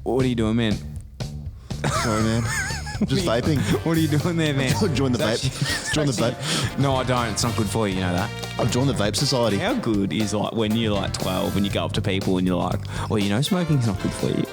What are you doing, man? Sorry, man. Just vaping. What are you doing there, man? Join the vape. Join the vape. No, I don't. It's not good for you, you know that. I've joined the vape society. How good is like when you're like 12 and you go up to people and you're like, well, you know, smoking's not good for you.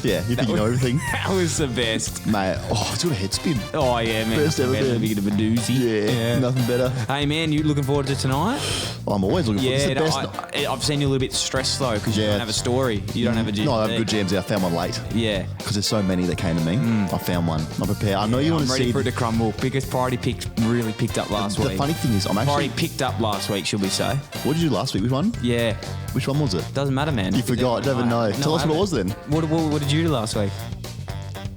Yeah, you think you know everything. That was the best. Mate, it's got a head spin. Oh, yeah, man. First ever a bit of a doozy. Yeah, nothing better. Hey, man, you looking forward to tonight? I'm always looking forward to it. It's the best. I've seen you a little bit stressed, though, because you don't have a story. You don't have a GMZ. No, I have good GMZ. I found one late. Yeah. Because there's so many that came to me. I found one. I'm prepared. I know you want to see... I'm ready for it to crumble because priority really picked up last week. The funny thing is, I'm actually... Priority picked up last week, should we say. What did you do last week? Which one? Yeah. Which one was it? Doesn't matter, man. You forgot. Don't even know. Tell us what it was then. What did you do last week?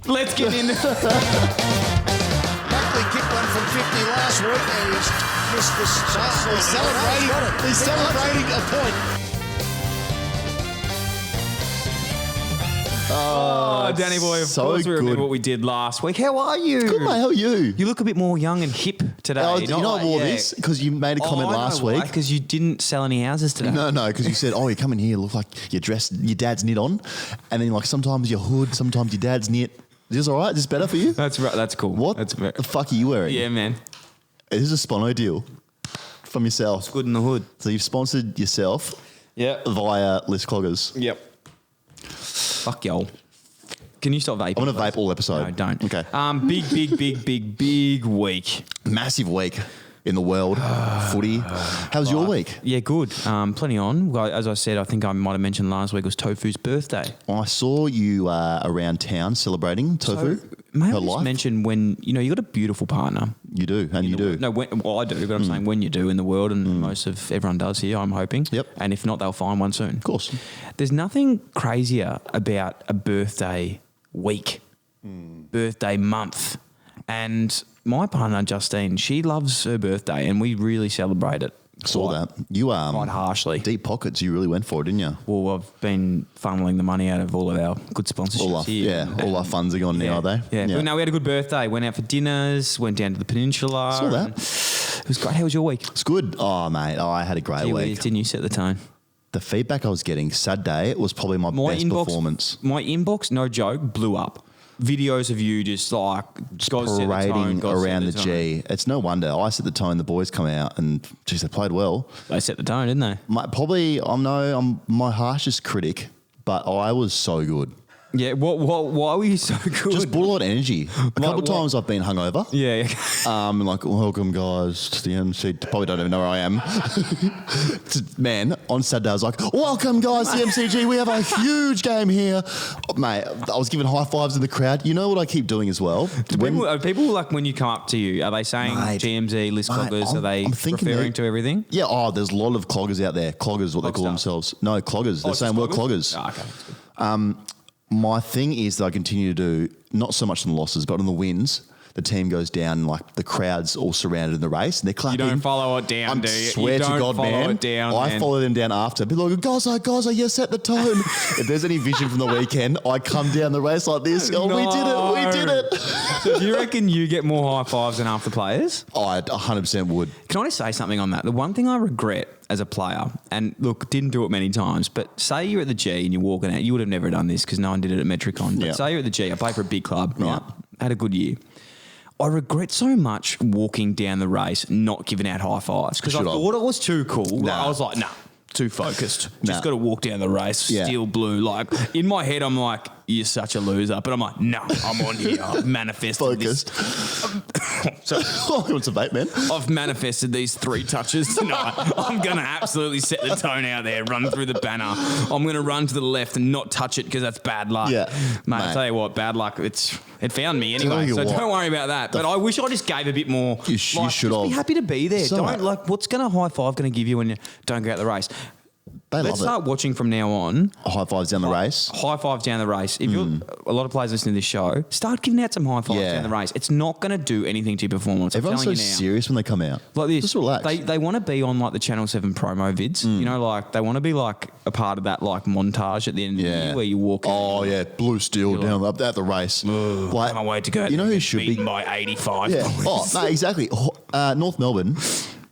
Let's get in. Buckley kicked one from 50 last week and he's missed the shot. He's celebrating a point. Oh, Danny boy, of so course we remember good. what we did last week. How are you? Good, mate. How are you? You look a bit more young and hip today. You know I wore this because you made a comment last week. Because you didn't sell any houses today. No, because you said, you come in here, look like you're dressed, your dad's knit on. And then like sometimes your hood, sometimes your dad's knit. Is this all right? Is this better for you? That's right. That's cool. What the fuck are you wearing? Yeah, man. This is a Spono deal from yourself. It's good in the hood. So you've sponsored yourself via List Cloggers. Yep. Fuck y'all. Can you stop vaping? I'm going to vape all episode. No, don't. Okay. Big week. Massive week in the world. Footy. How's your week? Yeah, good. Plenty on. Well, as I said, I think I might have mentioned last week was Tofu's birthday. I saw you around town celebrating Tofu. So, may I her just life. mention when, you know, you got a beautiful partner. You do, and you do. No, I do, but I'm saying when you do in the world, and most of everyone does here, I'm hoping. Yep. And if not, they'll find one soon. Of course. There's nothing crazier about a birthday week, birthday month. And my partner, Justine, she loves her birthday and we really celebrate it. Saw that. You quite harshly. Deep pockets. You really went for it, didn't you? Well, I've been funneling the money out of all of our good sponsorships here. All our funds are gone now, are they? Yeah. But no, we had a good birthday. Went out for dinners, went down to the peninsula. Saw that. It was great. How was your week? It's good. Oh, mate. I had a great week. Didn't you set the tone? The feedback I was getting Saturday was probably my best performance. My inbox, no joke, blew up. Videos of you just like parading around the G. It's no wonder. I set the tone. The boys come out and, geez, they played well. They set the tone, didn't they? I'm my harshest critic, but I was so good. Yeah, why were you so good? Just brought a lot of energy. A couple of times I've been hungover. Yeah. Like, welcome guys to the MC. Probably don't even know where I am. Man, on Saturday I was like, welcome guys to the MCG. We have a huge game here. Mate, I was giving high fives in the crowd. You know what I keep doing as well? People like when you come up to you, are they saying GMZ, List Cloggers? Are they referring to everything? Yeah, there's a lot of cloggers out there. Cloggers, what they call themselves. No, cloggers. They're saying we're cloggers. Oh, okay. My thing is that I continue to do, not so much in the losses, but in the wins, the team goes down and like the crowd's all surrounded in the race and they're clapping. You don't follow it down, do you? Swear to God, man. I follow them down after. Be like, Gozo, you set the tone. If there's any vision from the weekend, I come down the race like this. Oh, no. We did it. So do you reckon you get more high fives than half the players? I 100% would. Can I just say something on that? The one thing I regret as a player, and look, didn't do it many times, but say you're at the G and you're walking out, you would have never done this because no one did it at Metricon, but say you're at the G, I play for a big club, right? Had a good year. I regret so much walking down the race not giving out high fives because I thought it was too cool. I was like, too focused. Just got to walk down the race, still blue. Like in my head, I'm like, you're such a loser. But I'm like, no, I'm on here. I've manifested focused. What's a vape, man? I've manifested these 3 touches tonight. I'm going to absolutely set the tone out there, run through the banner. I'm going to run to the left and not touch it because that's bad luck. Yeah. Mate, I'll tell you what, bad luck, it found me anyway. So don't worry about that. But I wish I just gave a bit more. You should have. Be happy to be there. What's going to high five going to give you when you don't go out the race? Let's start watching from now on. High fives down the race. High fives down the race. If you're a lot of players listening to this show, start giving out some high fives down the race. It's not going to do anything to your performance. Everyone's so serious when they come out. Like this. Just relax. They want to be on like the Channel 7 promo vids. You know, like they want to be like a part of that like montage at the end of the year where you walk. Oh yeah, blue steel down up at the race. Like, can't wait to go. You know who should be by 85. Yeah. Oh no, exactly. North Melbourne.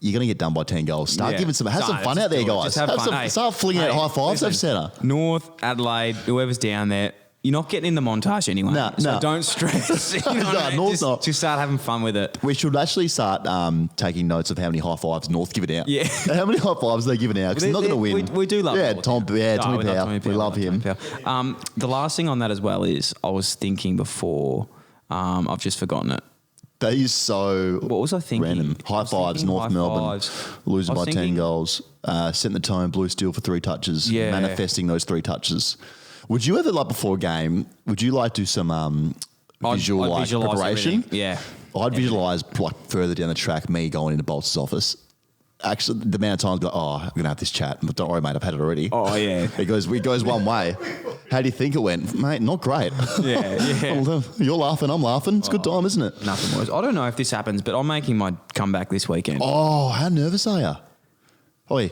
You're going to get done by 10 goals. Start giving some fun out there, guys. Just have fun. Start flinging out high fives. Have centre. North, Adelaide, whoever's down there, You're not getting in the montage anyway. So don't stress. You know what I mean? North's not. Just start having fun with it. We should actually start taking notes of how many high fives North give it out. Yeah. How many high fives they're giving out? Because they're not going to win. We do love Tommy Power. We love him. The last thing on that as well is I was thinking before, I've just forgotten it. That is so What was I thinking? random. High fives, North Melbourne, losing by 10 goals, setting the tone, blue steel for 3 touches, manifesting those 3 touches. Would you ever, like before a game, would you like do some visual I'd visualise preparation? everything. Yeah. I'd visualise like further down the track me going into Bolts' office. Actually, the amount of times I go, I'm going to have this chat. But don't worry, mate, I've had it already. Oh, yeah. It goes one way. How do you think it went? Mate, not great. Yeah. You're laughing, I'm laughing. It's a good time, isn't it? Nothing worse. I don't know if this happens, but I'm making my comeback this weekend. Oh, how nervous are you? Oi,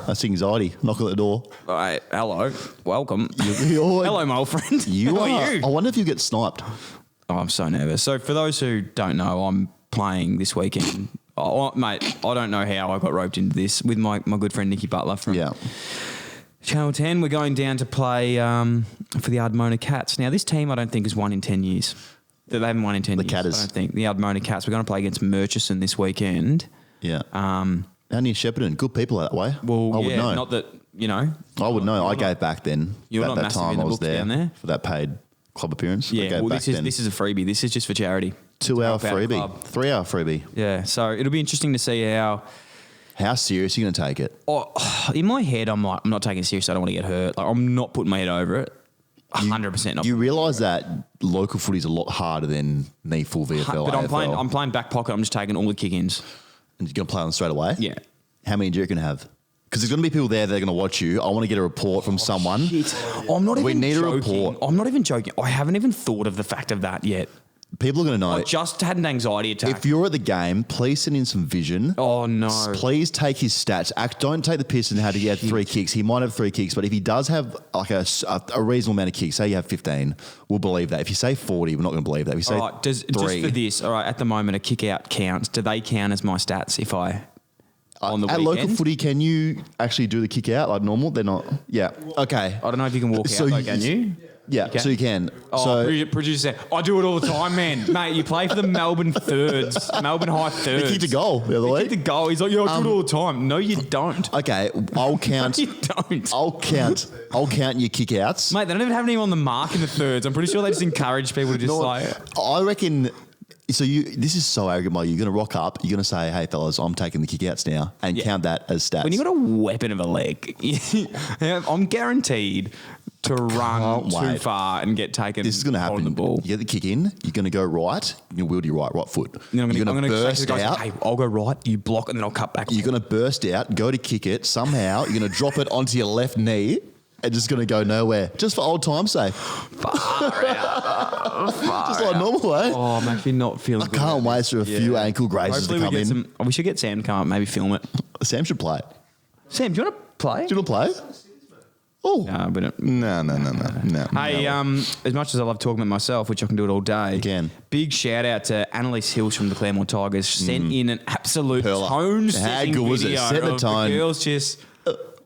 that's anxiety. Knock at the door. All right, hello. Welcome. You're- Hello, my old friend. You How are. are you? I wonder if you get sniped. Oh, I'm so nervous. So for those who don't know, I'm playing this weekend. Oh, mate, I don't know how I got roped into this with my good friend Nicky Butler from Channel 10. We're going down to play for the Ardmona Cats. Now, this team I don't think has won in 10 years. They haven't won in 10 years. Catters. I don't think. The Ardmona Cats. We're going to play against Murchison this weekend. Yeah. How near Shepparton? Good people that way. Well, I would know. not that, you know. I would know. I gave back then. You're not that massive time in the I was books down there? for that paid club appearance. I Yeah, gave well, back then. this is a freebie. This is just for charity. 2-hour Help out freebie. club. 3-hour freebie. Yeah, so it'll be interesting to see how... How serious are you going to take it? Oh, in my head, I'm like, I'm not taking it serious. I don't want to get hurt. Like, I'm not putting my head over it. 100% not. You realise that local footy is a lot harder than the full VFL, But AFL. I'm playing back pocket. I'm just taking all the kick-ins. And you're going to play on straight away? Yeah. How many do you reckon have? Because there's going to be people there that are going to watch you. I want to get a report from someone. Shit. I'm not even We need a joking. report. I'm not even joking. I haven't even thought of the fact of that yet. People are going to know. I just had an anxiety attack. If you're at the game, please send in some vision. Oh, no. Please take his stats. Don't take the piss and how he had 3 kicks. He might have 3 kicks, but if he does have like a reasonable amount of kicks, say you have 15, we'll believe that. If you say 40, we're not going to believe that. If you say All right, just 3, for this, all right, at the moment, a kick-out counts. Do they count as my stats if I... on the at weekend? local footy, can you actually do the kick out like normal? They're not. Yeah. Okay. I don't know if you can walk So out, though, you- can you? Yeah. Okay. So you can. Oh, So producer said, I do it all the time, man. Mate, you play for the Melbourne Thirds, Melbourne High Thirds. he kicked a goal the other He week. kicked a goal. He's like, yeah, I do it all the time. No, you don't. Okay, I'll count. You don't. I'll count your kick outs. Mate, they don't even have anyone on the mark in the thirds. I'm pretty sure they just encourage people to just like... I reckon. So this is so arrogant, Mike. You're going to rock up. You're going to say, "Hey, fellas, I'm taking the kickouts now," and count that as stats. When you got a weapon of a leg, I'm guaranteed to run too wait. far and get taken This is going to on happen. the ball. You get the kick in. You're going to go right. You wield your right foot. Then You're I'm going to gonna say to burst the guys, out. hey, I'll go right, you block, and then I'll cut back. You're going to burst out. Go to kick it. Somehow you're going to drop it onto your left knee. And just going to go nowhere, just for old time's sake. Just like normal, eh? Oh, I'm actually not feeling good. Can't wait for a few ankle grazes to come in. We should get Sam to come up, maybe film it. Sam should play. Sam, do you want to play? Do you want to play? Oh. No, but No. hey, as much as I love talking about myself, which I can do it all day, Again. big shout out to Annalise Hills from the Claremont Tigers. Sent in an absolute Pearler. tone-setting How good was it? video Set the of tone. The girls just...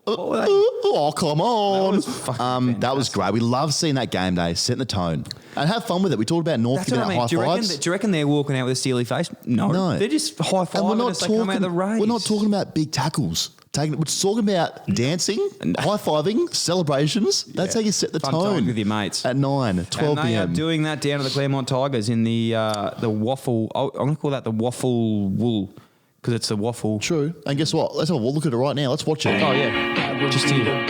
What were they? Oh, come on. That was fucking that was great. We love seeing that game day, set the tone. And have fun with it. We talked about North That's giving what I out mean. high Do fives. you reckon they're walking out with a steely face? No. They're just high-fiving as they come out the race. We're not talking about big tackles. We're talking about dancing, high-fiving, celebrations. That's how you set the Fun tone. times with your mates. At 12 And they are p.m. doing that down at the Claremont Tigers in the waffle. I'm going to call that the waffle wool because it's the waffle. True. And guess what? Let's have a look at it right now. Let's watch it. Oh, yeah. Just here.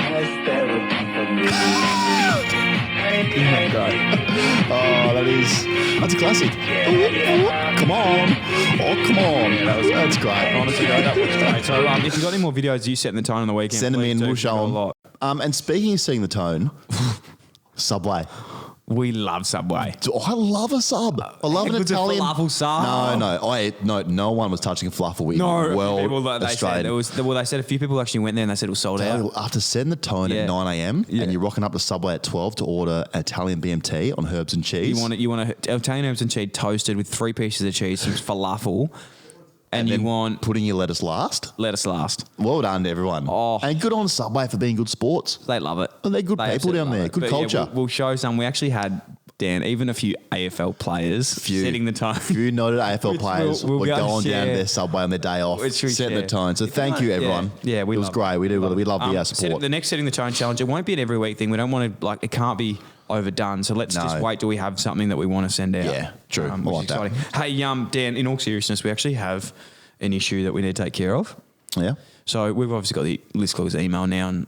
That's a classic. Come on. Oh, come on. That's great. Honestly, though, that was great. So if you've got any more videos of you setting the tone on the weekend, Send them please in. do. We'll show We've got them. a lot. And speaking of seeing the tone, Subway. We love Subway. Oh, I love a sub. I love an It's a Italian falafel sub. No one was touching a falafel. No, well, people that they said Australian. they said a few people actually went there and they said it was sold out. After setting the tone Yeah. at 9 a.m. Yeah. and you're rocking up to Subway at 12 to order an Italian BMT on herbs and cheese. You want Italian herbs and cheese toasted with 3 pieces of cheese, some falafel. and you then want putting your lettuce last. lettuce last. Well done to everyone. Oh. And good on Subway for being good sports. They love it. And they're good people absolutely down love there. it. Good But culture. Yeah, we'll show some. We actually had, Dan, even a few AFL players setting the tone. If you noted AFL Which players we'll were be able to going down share. to their Subway on their day off, Which we setting share. the tone. So If thank you, everyone. Yeah, we it was love great. We love the support. The next Setting the Tone challenge, it won't be an every week thing. We don't want to, it can't be overdone. So let's just wait till we have something that we want to send out. Yeah, true. I Which like is exciting. Hey, Dan, in all seriousness, we actually have an issue that we need to take care of. Yeah. So we've obviously got the List Cloggers email now, and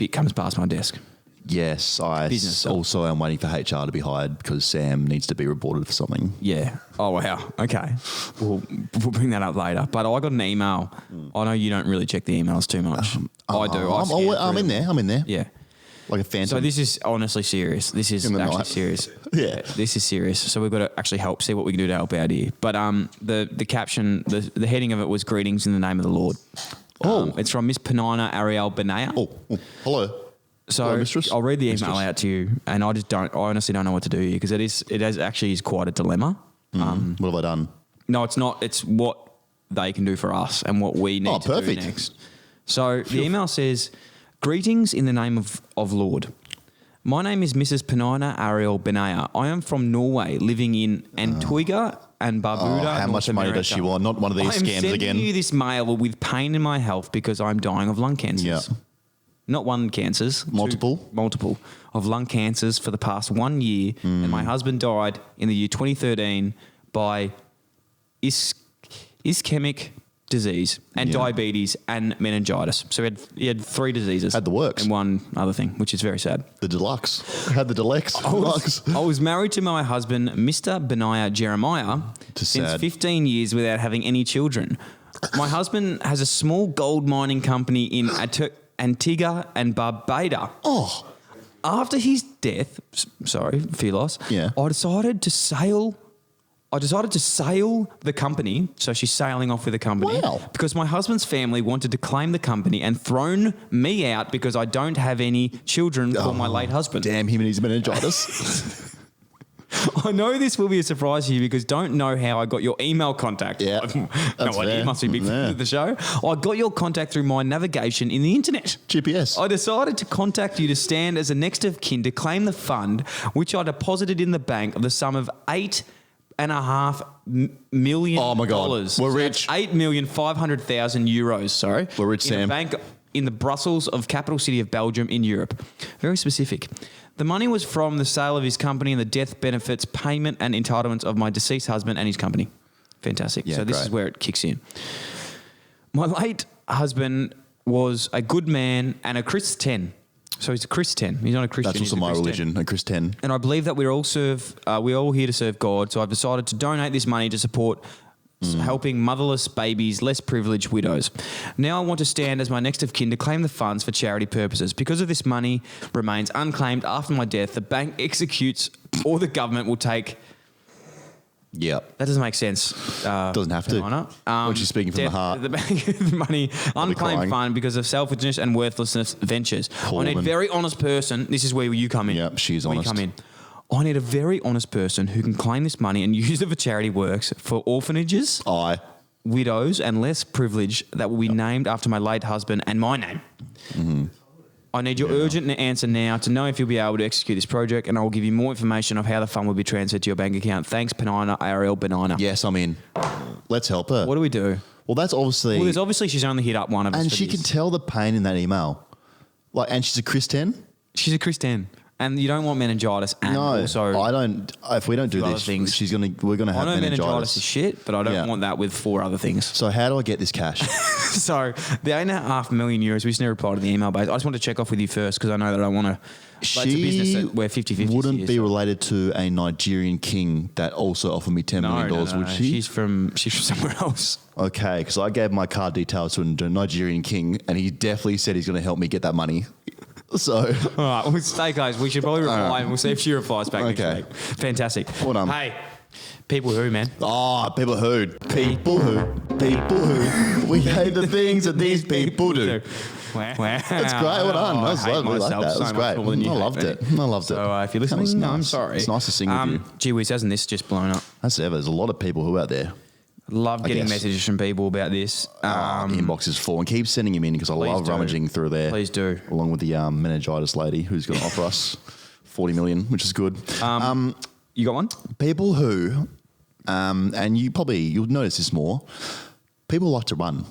it comes past my desk. Yes, I Business stuff. also am waiting for HR to be hired because Sam needs to be reported for something. Yeah. Oh, wow. Okay. We'll bring that up later. But I got an email. I know you don't really check the emails too much. I do. I'm in there. I'm in there. Yeah. Like a phantom. So this is honestly serious. This is In the actually night. serious. Yeah. This is serious. So we've got to actually see what we can do to help out here. But the caption, the heading of it was "Greetings in the name of the Lord." It's from Miss Penina Ariel Benaya. Oh, hello. So Hello, mistress. I'll read the email Mistress. out to you, and I honestly don't know what to do here because it actually is quite a dilemma. What have I done? No, it's not. It's what they can do for us and what we need to perfect. do next. So the email says, "Greetings in the name of Lord. My name is Mrs. Penina Ariel Benaya. I am from Norway, living in Antigua and Barbuda. How much North money does America. she want? Not one of these I am scams sending again. you this mail with pain in my health because I'm dying of lung cancers. Yeah. Not one cancers. Multiple? Multiple of lung cancers for the past 1 year. And my husband died in the year 2013 by ischemic disease and diabetes and meningitis. So he had 3 diseases. Had the works. And one other thing, which is very sad. The deluxe. Had the deluxe. I was married to my husband, Mr. Benaiah Jeremiah, since sad. 15 years without having any children. My husband has a small gold mining company in Antigua and Barbuda. Oh. After his death, sorry, Philos, Yeah. I decided to sail the company. So she's sailing off with the company. Wow. Because my husband's family wanted to claim the company and thrown me out because I don't have any children for my late husband. Damn him and his meningitis. I know this will be a surprise to you because don't know how I got your email contact. Yeah, No that's idea. fair. It must be a big fan of the show. I got your contact through my navigation in the internet. GPS. I decided to contact you to stand as a next of kin to claim the fund, which I deposited in the bank of the sum of $8.5 million. Oh my God. We're So rich. that's €8,500,000. Sorry. We're rich, in a Sam. bank in the Brussels of capital city of Belgium in Europe. Very specific. The money was from the sale of his company and the death benefits payment and entitlements of my deceased husband and his company. Fantastic. Yeah, So this great. is where it kicks in. My late husband was a good man and a Christian. So he's a Christian. He's not a Christian. That's he's also a my Christian. religion, a Christian. And I believe that we're all here to serve God. So I've decided to donate this money to support helping motherless babies, less privileged widows. Now I want to stand as my next of kin to claim the funds for charity purposes. Because of this money remains unclaimed after my death, the bank executes or the government will take. Yep. That doesn't make sense. Doesn't have to. When she's speaking from the heart. The bank, the money, unclaimed crying. fund because of selfishness and worthlessness ventures. Poor I need a woman. very honest person. This is where you come in. Yep, she's Where you honest. come in. I need a very honest person who can claim this money and use it for charity works for orphanages, widows, and less privileged that will be named after my late husband and my name. Mm-hmm. I need your urgent answer now to know if you'll be able to execute this project, and I will give you more information of how the fund will be transferred to your bank account. Thanks, Penina Ariel Benina. Yes, I'm in. Let's help her. What do we do? Well, that's obviously... Well, there's obviously she's only hit up one of us. and for she this. can tell the pain in that email. And she's a Christian? She's a Christian, and you don't want meningitis. And also, I don't. If we don't do other this, things. we're gonna I have know meningitis meningitis. is shit, but I don't want that with 4 other things. So how do I get this cash? So the €8.5 million, we just never replied to the email base. I just want to check off with you first because I know that I want to. It's a business She that we're 50-50. wouldn't here, be so. related to a Nigerian king that also offered me $10 million, would she? She's from somewhere else. Okay, because I gave my card details to a Nigerian king, and he definitely said he's going to help me get that money. So, All right, well, stay close. We should probably reply, and we'll see if she replies back. Okay. Next week. Fantastic. Well done. Hey, people who, man? people who, we hate the things that these people do. Wow. That's great. Well done. I That was hate lovely. Like myself that. That was so much great. more than you I hate loved me. it. I loved it. So if you're That listening, was no, I'm nice. sorry. It's nice to sing with you. Gee whiz, hasn't this just blown up? That's ever. There's a lot of people who out there. Love getting guess. messages from people about this. The inbox is full, and keep sending them in because I love do. rummaging through there. Please do. Along with the meningitis lady who's going to offer us 40 million, which is good. You got one? People who, and you'll notice this more, people like to run.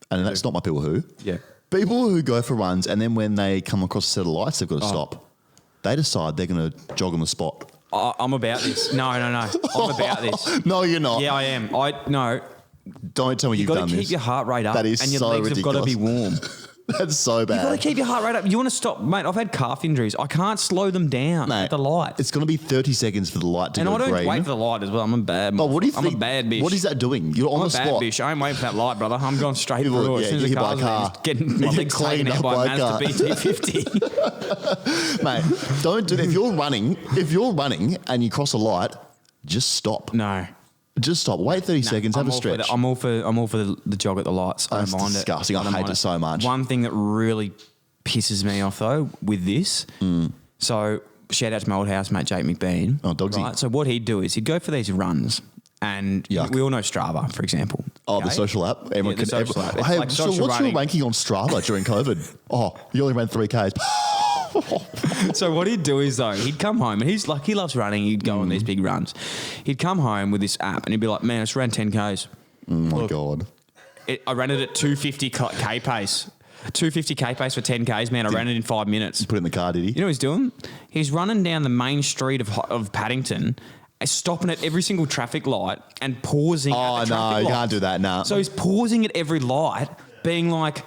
And that's not my people who. Yeah. People who go for runs and then when they come across a set of lights, they've got to stop. They decide they're going to jog on the spot. I'm about this. No. I'm about this. No, you're not. Yeah, I am. Don't tell me you've You've got done to keep this. your heart rate up. That is and your so legs ridiculous. have got to be warm. That's so bad. You've got to keep your heart rate up. You want to stop, mate. I've had calf injuries. I can't slow them down Mate, at the light. It's going to be 30 seconds for the light to And go I don't green. wait for the light as well. I'm a bad. But what do you I'm think? a bad bitch. What is that doing? You're on I'm the a bad spot. bitch. I ain't waiting for that light, brother. I'm going straight People- through it. yeah, As soon as you the hit by a car's car. there, just getting my You get legs taken cleaned out up by by a a car. Mazda BT50. Mate, don't do that. If you're running and you cross a light, just stop. No. Just stop. Wait 30 seconds. Have a stretch. I'm all for the jog at the lights. I That's don't mind disgusting. I don't hate mind it so much. One thing that really pisses me off though with this. So shout out to my old housemate Jake McBean. Oh, Dogsy. Right? So what he'd do is he'd go for these runs. And Yuck. we all know Strava, for example. Oh, the Okay? social app. Everyone the can. social app. It's Hey, like so social what's running. your ranking on Strava during COVID? Oh, you only ran 3Ks. So what he'd do is though, he'd come home and he loves running. He'd go on these big runs. He'd come home with this app and he'd be like, man, I just ran 10Ks. Oh my God. I ran it at 250k pace. 250k pace for 10Ks, man. I ran it in 5 minutes. Put it in the car, did he? You know what he's doing? He's running down the main street of Paddington, stopping at every single traffic light and pausing at Oh, the no, traffic you lights. can't do that, no. So he's pausing at every light, being like,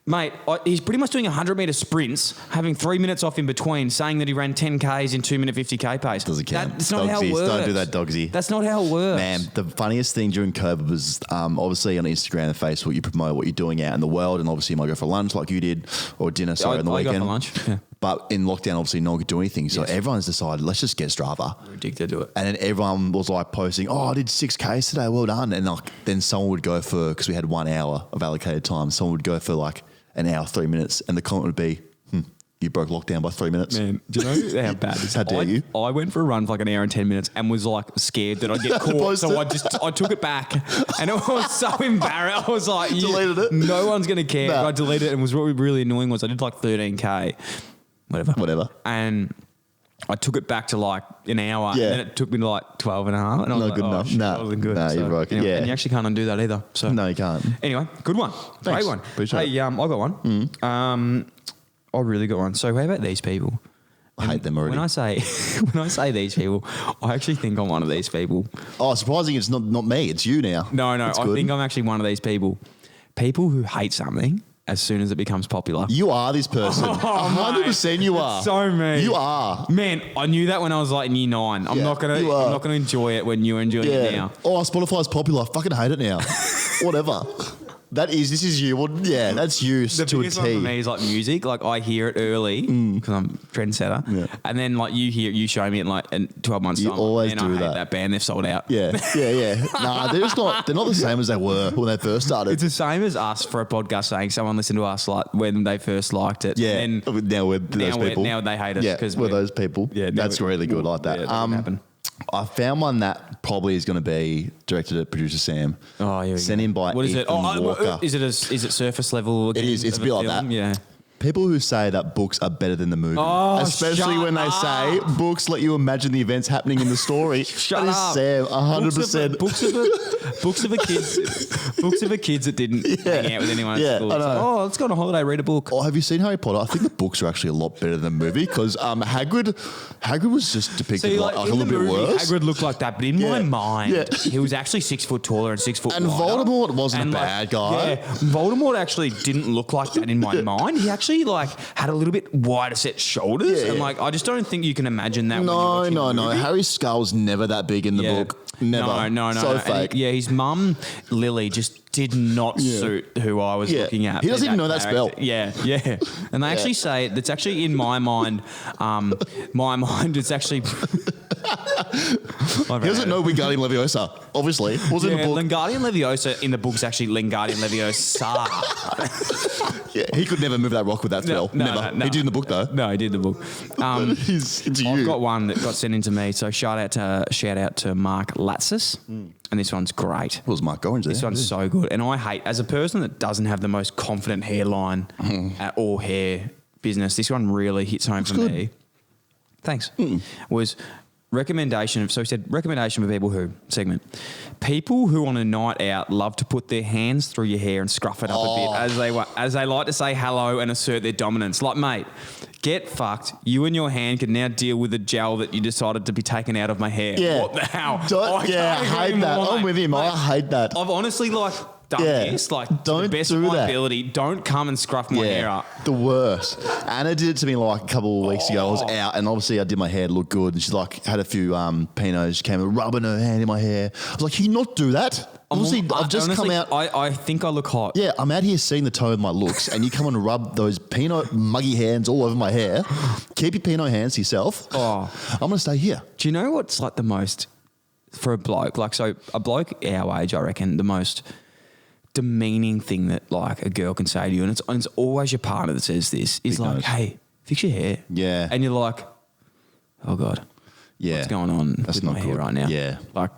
mate, he's pretty much doing 100-metre sprints, having 3 minutes off in between, saying that he ran 10Ks in 2-minute 50k pace. Doesn't count. That's not how it Dogsies, works. don't do that, Dogsy. That's not how it works. Man, the funniest thing during COVID was obviously on Instagram and Facebook, you promote what you're doing out in the world, and obviously you might go for lunch like you did, or dinner, on the I weekend. go for lunch, yeah. But in lockdown, obviously no one could do anything, so Yes. everyone's decided, let's just get Strava. We're addicted to it. And then everyone was like posting, oh, I did 6Ks today, well done. And like, then someone would go for, because we had 1 hour of allocated time, someone would go for like an hour, 3 minutes, and the comment would be, you broke lockdown by 3 minutes. Man, do you know how bad this is? How dare you? I went for a run for like an hour and 10 minutes and was like scared that I'd get caught. So I took it back and it was so embarrassed. I was like, Deleted it? No one's going to care. Nah. I deleted it and was what was really annoying was I did like 13K, whatever. And I took it back to like an hour Yeah. and then it took me to like 12 and a half. And I was Not like, good oh, enough. shit, Nah. that wasn't good. Nah, you broke it. anyway, Yeah. And you actually can't undo that either. So No, you can't. Anyway, good one. Thanks. Great one. Appreciate hey, I got one. I really got one. So how about these people? I hate them already. When I say these people, I actually think I'm one of these people. Oh, surprising it's not me, it's you now. No, That's I good. think I'm actually one of these people. People who hate something as soon as it becomes popular. You are this person. 100% you are. So me. You are. Man, I knew that when I was like in year 9. I'm Yeah, not gonna you are. enjoy it when you're enjoying it now. Oh, Spotify's popular. I fucking hate it now. Whatever. This is you. Well, yeah, that's you The to a biggest one for T. me is like music. Like I hear it early because I'm trendsetter, Yeah. and then like you show me it like in 12 months You time. always Man, do I hate that. that band. They've sold out. Yeah. Nah, they're not the same as they were when they first started. It's the same as us for a podcast saying someone listened to us like when they first liked it. Yeah. And Now we're those people. now they hate us Yeah, because we're those people. Yeah, now That's really good. I like that. Yeah, it doesn't happen. I found one that probably is going to be directed at producer Sam. Oh, here we Sent go. in by What is it? Ethan Walker. Is it surface level? It is. It's of a bit like film? that. Yeah. People who say that books are better than the movie, Oh, especially shut when they say up. books let you imagine the events happening in the story. Shut that is up. Sam, 100%. Books of a kids that didn't hang out with anyone Yeah, at school. I It's like, know. oh, let's go on a holiday, read a book. Oh, have you seen Harry Potter? I think the books are actually a lot better than the movie because Hagrid was just depicted See, like a in little the bit movie, worse. Hagrid looked like that, but in my Yeah. mind, Yeah. he was actually 6 foot taller and 6 foot And wider. Voldemort wasn't And, a bad guy. Yeah, Voldemort actually didn't look like that in my mind. He actually like had a little bit wider set shoulders, Yeah. and like I just don't think you can imagine that. when you're No. watching the movie. Harry's skull's never that big in the Yeah. book. Never. No. So And fake. his mum, Lily, just did not suit who I was Yeah. looking at. He doesn't even know that spell. Yeah. And they actually say, that's actually in my mind, it's actually... He doesn't know Wingardium Leviosa, obviously. Wasn't in the book. Wingardium Leviosa in the book's actually Wingardium Leviosa. Yeah, he could never move that rock with that spell. Never. No. He did in the book, though. No, he did in the book. It's you. I've got one that got sent into me, so shout out to Mark Latsis, and this one's great. What was Mark Gorringe there? This one's so good, and I hate, as a person that doesn't have the most confident hairline or hair business, this one really hits home for me. Thanks. Was recommendation. So he said recommendation for people who segment. People who on a night out love to put their hands through your hair and scruff it up a bit as they like to say hello and assert their dominance. Like, mate, get fucked. You and your hand can now deal with the gel that you decided to be taken out of my hair. Yeah. What the hell? I hate that. I'm with him. I hate that. I've honestly done this, to the best of my ability. Don't come and scruff my hair up. The worst. Anna did it to me like a couple of weeks ago. I was out, and obviously I did my hair to look good, and she had a few Pinots. She came rubbing her hand in my hair. I was like, "Can you not do that?" Obviously, I've just come out. I think I look hot. Yeah, I'm out here seeing the tone of my looks, and you come and rub those Pinot muggy hands all over my hair. Keep your Pinot hands to yourself. I'm gonna stay here. Do you know what's like the most for a bloke? So a bloke our age, I reckon, the most demeaning thing that like a girl can say to you, and it's always your partner that says this, is like, "Hey, fix your hair." Yeah. And you're like, "Oh God, what's going on with my hair right now?" Yeah. Like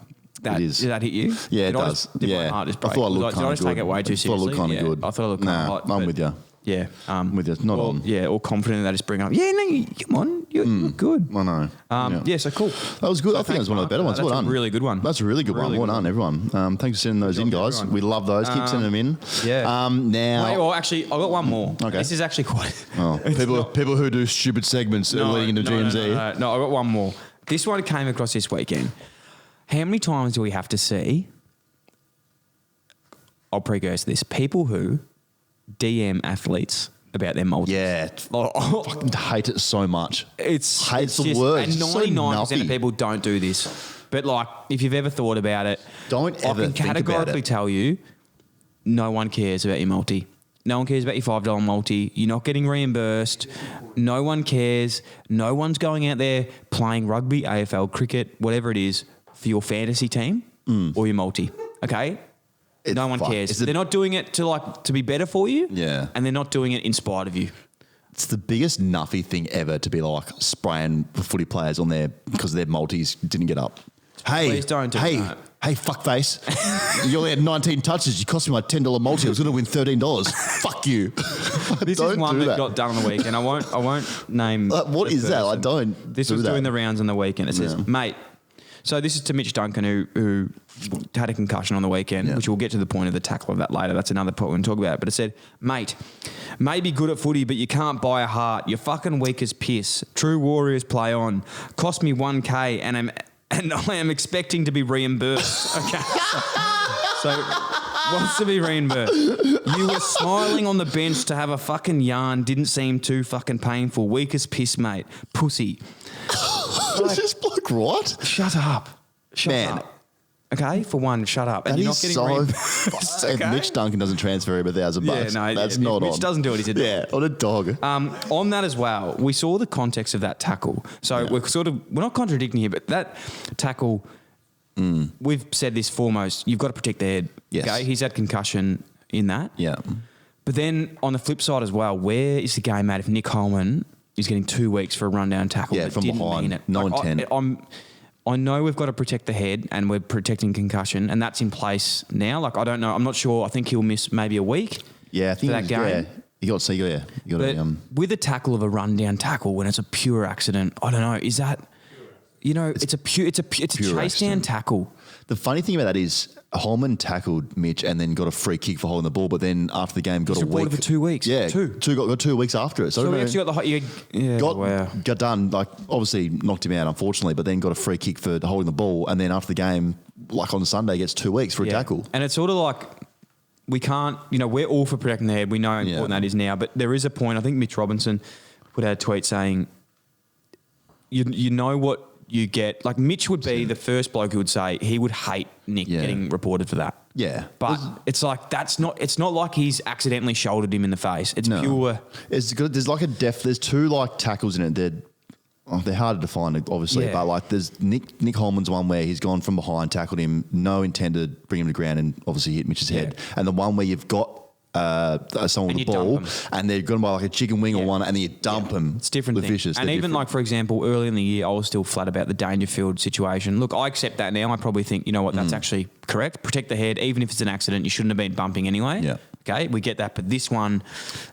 that. It is. Did that hit you? Yeah, it does. My heart just break? I thought I looked Did I just take it way too seriously? I thought I looked kind of good. I thought I looked kind of hot. I'm with you. Yeah. I'm with you. Not on. Yeah, all confident in that, just bring up. Yeah, no, come on, you look good. I know. Yeah, so cool. That was good. I think it was one of the better ones. That's Well done. a really good one. That's a really good one. Well done, everyone. Thanks for sending those in, guys. everyone. We love those. Keep sending them in. Yeah. Now. Wait, well, actually, I've got one more. Okay. This is actually quite... People who do stupid segments leading into GMZ. No, I've got one more. This one came across this weekend. How many times do we have to see... I'll pre-curse this. People who DM athletes about their multis. Yeah. I fucking hate it so much. It's the just, worst. And 99% of people don't do this. But like, if you've ever thought about it, Don't ever I can think about categorically it. tell you, no one cares about your multi. No one cares about your $5 multi. You're not getting reimbursed. No one cares. No one's going out there playing rugby, AFL, cricket, whatever it is, for your fantasy team or your multi. Okay? No one cares. They're not doing it to be better for you. Yeah. And they're not doing it in spite of you. It's the biggest nuffy thing ever to be like spraying footy players on there because their multis didn't get up. Hey, Please don't do that. Hey, fuckface. You only had 19 touches. You cost me my $10 multi. I was going to win $13. Fuck you. This is one that got done on the weekend. I won't name. What is that? I don't. This was doing the rounds on the weekend. It says, mate. So this is to Mitch Duncan, who had a concussion on the weekend, which we'll get to the point of the tackle of that later. That's another point we're going to talk about. But it said, mate, may be good at footy, but you can't buy a heart. You're fucking weak as piss. True warriors play on. Cost me $1,000 and I am expecting to be reimbursed. Okay. So wants to be reimbursed. You were smiling on the bench to have a fucking yarn. Didn't seem too fucking painful. Weak as piss, mate. Pussy. Is this bloke right? Shut up. Shut up. Okay, for one, shut up. And That you're is not getting reimbursed. If Mitch Duncan doesn't transfer him $1,000, that's not Mitch on. doesn't do it. He's a dog. Yeah, on a dog. On that as well, we saw the context of that tackle. So we're not contradicting here, but that tackle, we've said this foremost, you've got to protect the head. Yes. Okay, he's had concussion in that. Yeah. But then on the flip side as well, where is the game at if Nick Holman is getting 2 weeks for a rundown tackle? Yeah, but from didn't behind. mean it? No intent. I know we've got to protect the head and we're protecting concussion, and that's in place now. Like, I don't know. I'm not sure. I think he'll miss maybe a week. Yeah, I think for that game. Yeah. You got to see, You got But to. with a tackle of a rundown tackle, when it's a pure accident, I don't know. Is that, it's a chase down tackle. The funny thing about that is Holman tackled Mitch and then got a free kick for holding the ball, but then after the game got He's a week. reported for 2 weeks. Yeah, Two. got 2 weeks after it. So, So we actually got the got done, like obviously knocked him out unfortunately, but then got a free kick for holding the ball, and then after the game, like on Sunday, gets 2 weeks for a tackle. And it's sort of like we can't, we're all for protecting the head. We know how important that is now, but there is a point. I think Mitch Robinson put out a tweet saying, you know what you get. Like Mitch would be the first bloke who would say he would hate Nick getting reported for that. Yeah. But it's like it's not like he's accidentally shouldered him in the face. It's pure. It's good. There's like there's 2 like tackles in it. they're harder to find, obviously, Yeah. but like there's Nick Holman's one where he's gone from behind, tackled him, no intent to bring him to ground, and obviously hit Mitch's head. And the one where you've got someone with the ball and they're going by like a chicken wing or one, and then you dump them. It's different. The thing. vicious. And even like, for example, early in the year, I was still flat about the Dangerfield situation. Look, I accept that now. I probably think, you know what, that's actually correct. Protect the head, even if it's an accident. You shouldn't have been bumping anyway. Yeah. Okay, we get that. But this one,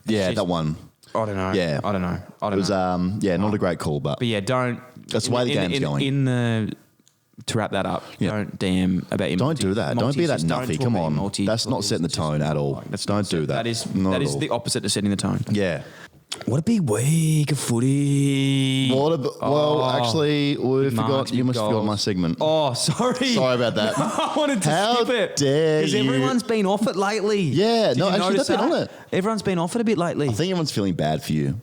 that one. I don't know. Yeah. I don't know. It was not a great call, but yeah, don't. that's the way the game's going. To wrap that up, don't DM about your Don't do that. Don't be that nuffy. Come on. That's not setting the tone at all. Don't do that. That is the opposite of setting the tone. Yeah. What a big week of footy. Actually, we forgot. You must have forgotten my segment. Oh, sorry. Sorry about that. I wanted to How skip it. dare Because you. everyone's been off it lately. Yeah, Did no, you actually, notice they've been that? on it. Everyone's been off it a bit lately. I think everyone's feeling bad for you.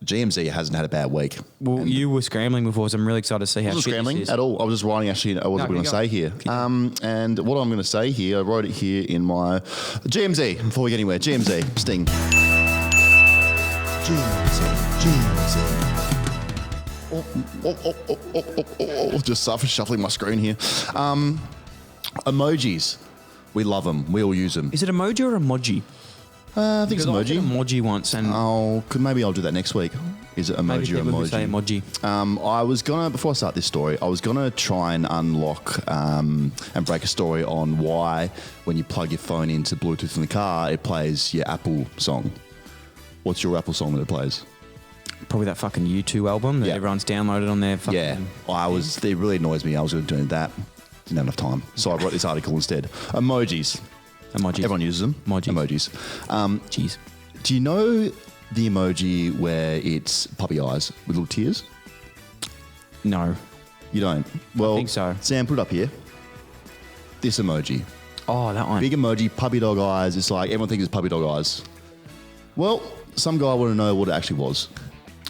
GMZ hasn't had a bad week. Well, you were scrambling before, so I'm really excited to see how I wasn't fit scrambling this is. at all. I was just writing actually what was I going to say here. And what I'm going to say here, I wrote it here in my GMZ. Before we get anywhere, GMZ, Sting. GMZ. Just shuffling my screen here. Emojis. We love them. We all use them. Is it emoji or emoji? I think it's Because I emoji. did emoji once, and Maybe I'll do that next week. Is it maybe emoji or people would say emoji? emoji. I was gonna, before I start this story, I was gonna try and unlock and break a story on why, when you plug your phone into Bluetooth in the car, it plays your Apple song. What's your Apple song that it plays? Probably that fucking U2 album that everyone's downloaded on their fucking... Yeah, it really annoys me. I was going to do that. Didn't have enough time. So I wrote this article instead. Emojis. Everyone uses them. Emojis. Jeez. Do you know the emoji where it's puppy eyes with little tears? No. You don't? Well, I think so. Sam, put it up here. This emoji. Oh, that one. Big emoji, puppy dog eyes. It's like everyone thinks it's puppy dog eyes. Well, some guy wanted to know what it actually was.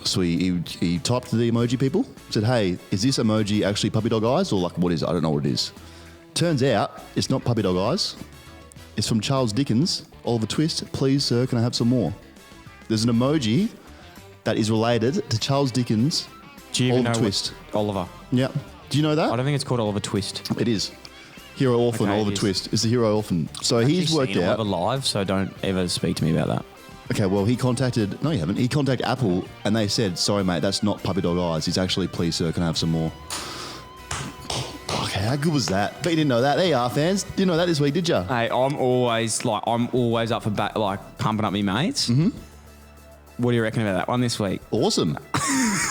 So he typed to the emoji people, said, hey, is this emoji actually puppy dog eyes? Or like, what is it? I don't know what it is. Turns out it's not puppy dog eyes. It's from Charles Dickens, Oliver Twist. Please, sir, can I have some more? There's an emoji that is related to Charles Dickens, Do you even Oliver know Twist. Oliver. Yeah. Do you know that? I don't think it's called Oliver Twist. It is. Hero Orphan, Okay, Oliver it is. Twist. It's the Hero Orphan. So he's worked seen out. Oliver live, so don't ever speak to me about that. Okay, well, he contacted... No, you haven't. He contacted Apple, and they said, sorry, mate, that's not puppy dog eyes. It's actually, please, sir, can I have some more? Okay, how good was that? But you didn't know that. There you are, fans. Didn't know that this week, did you? Hey, I'm always up for pumping up my mates. Mm-hmm. What do you reckon about that one this week? Awesome.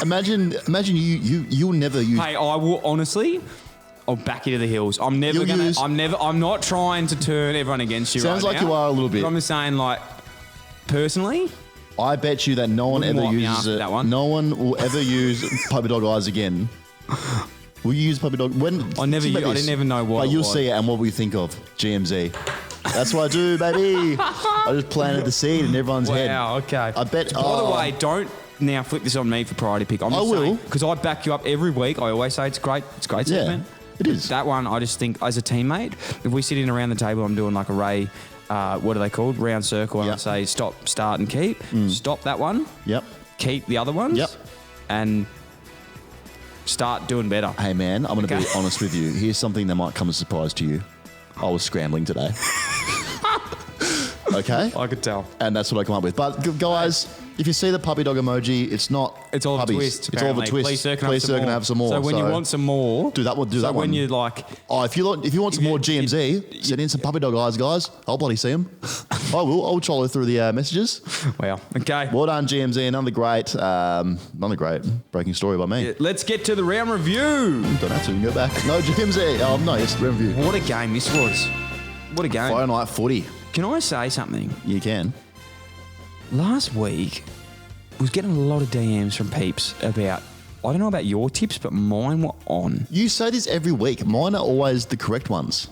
imagine you'll never use... Hey, I will honestly... I'll back you to the hills. I'm not trying to turn everyone against you. Sounds right like now, you are a little bit. But I'm just saying, personally, I bet you that no one Wouldn't ever wipe me uses after it. that one. No one will ever use puppy dog eyes again. Will you use puppy dog? I didn't even know what Like, it you'll was. see it, and what will you think of? GMZ. That's what I do, baby. I just planted the seed in everyone's head. Wow, okay. I bet. By the way, don't now flip this on me for priority pick. I will. Because I back you up every week. I always say it's great. It's a great Yeah, segment. it is. That one, I just think, as a teammate, if we sit in around the table, I'm doing like a Ray, what are they called? Round circle, and I Yep. say stop, start, and keep. Stop that one. Yep. Keep the other ones. Yep. And start doing better. Hey, man, I'm going to Okay. be honest with you. Here's something that might come as a surprise to you. I was scrambling today. Okay? I could tell. And that's what I come up with. But guys, if you see the puppy dog emoji, it's not It's Oliver puppies. Twist. It's Oliver apparently. Twist. Please, sir, can I have some more? So when you want some more, do that one. Do so that when one. you like, Oh, if you want some more GMZ, send in some puppy dog eyes, guys. I'll bloody see them. I will. I'll follow through the messages. wow, okay. Well done, GMZ. Another great breaking story by me. Yeah, let's get to the round review. Don't have to. We can go back. No, GMZ. Oh, no, yes, review. What a game this was. What a game. Friday night footy. Can I say something? You can. Last week, I was getting a lot of DMs from peeps about, I don't know about your tips, but mine were on. You say this every week. Mine are always the correct ones.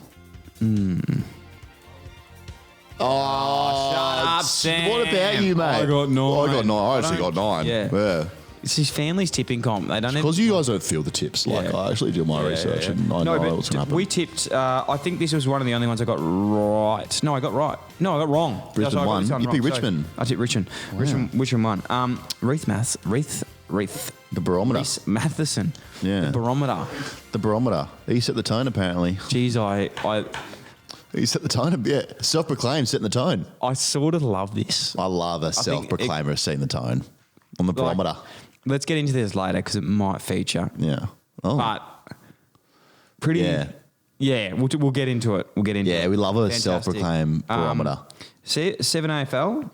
Oh, shut up, Sam. What about you, mate? I got 9. I actually got 9. Yeah. It's his family's tipping comp. They don't Because you guys don't feel the tips. Like, Yeah. I actually do my research and I know what's going to happen. We tipped, I think this was one of the only ones I got right. No, I got right. No, I got wrong. Brisbane I got won. this one You wrong. picked Richmond. I tipped Richmond. Richmond won. Reith The barometer. Reece Matheson. Yeah. The barometer. The barometer. He set the tone, apparently. Jeez, He set the tone. Yeah, self-proclaimed setting the tone. I sort of love this. I love a self-proclaimer setting the tone on the barometer. Let's get into this later because it might feature. Yeah. Oh. But pretty. Yeah, we'll get into it. We'll get into it. Yeah, we love a Fantastic. self-proclaimed barometer. 7 AFL.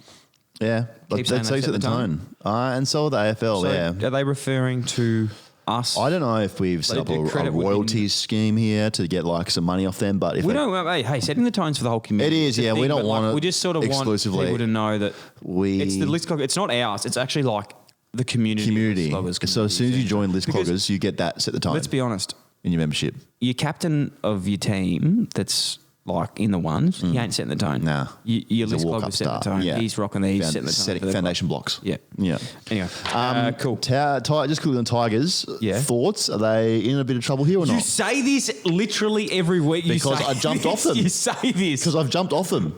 Yeah, but Keep saying that's they how you set the tone. And so the AFL, So are they referring to us? I don't know if we've set up do a credit royalties scheme here to get like some money off them, but if we don't. Hey, setting the tones for the whole community. It is, yeah. We don't want it We just sort of exclusively. want people to know that it's the List Clogger. It's not ours. It's actually like the community. List Cloggers So as soon as you join List Cloggers, you get that set the tone. Let's be honest. In your membership, Your captain of your team that's like in the ones, he ain't setting the tone. Nah. Your He's a List walk-up Clogger set the star. tone. Yeah. He's rocking these, setting the tone. setting for the foundation club. blocks. Yeah. Yeah. Anyway, cool. Just quickly on Tigers. Yeah. Thoughts? Are they in a bit of trouble here or You not? say this literally every week. Because I jumped off them. You say this. Because I've jumped off them.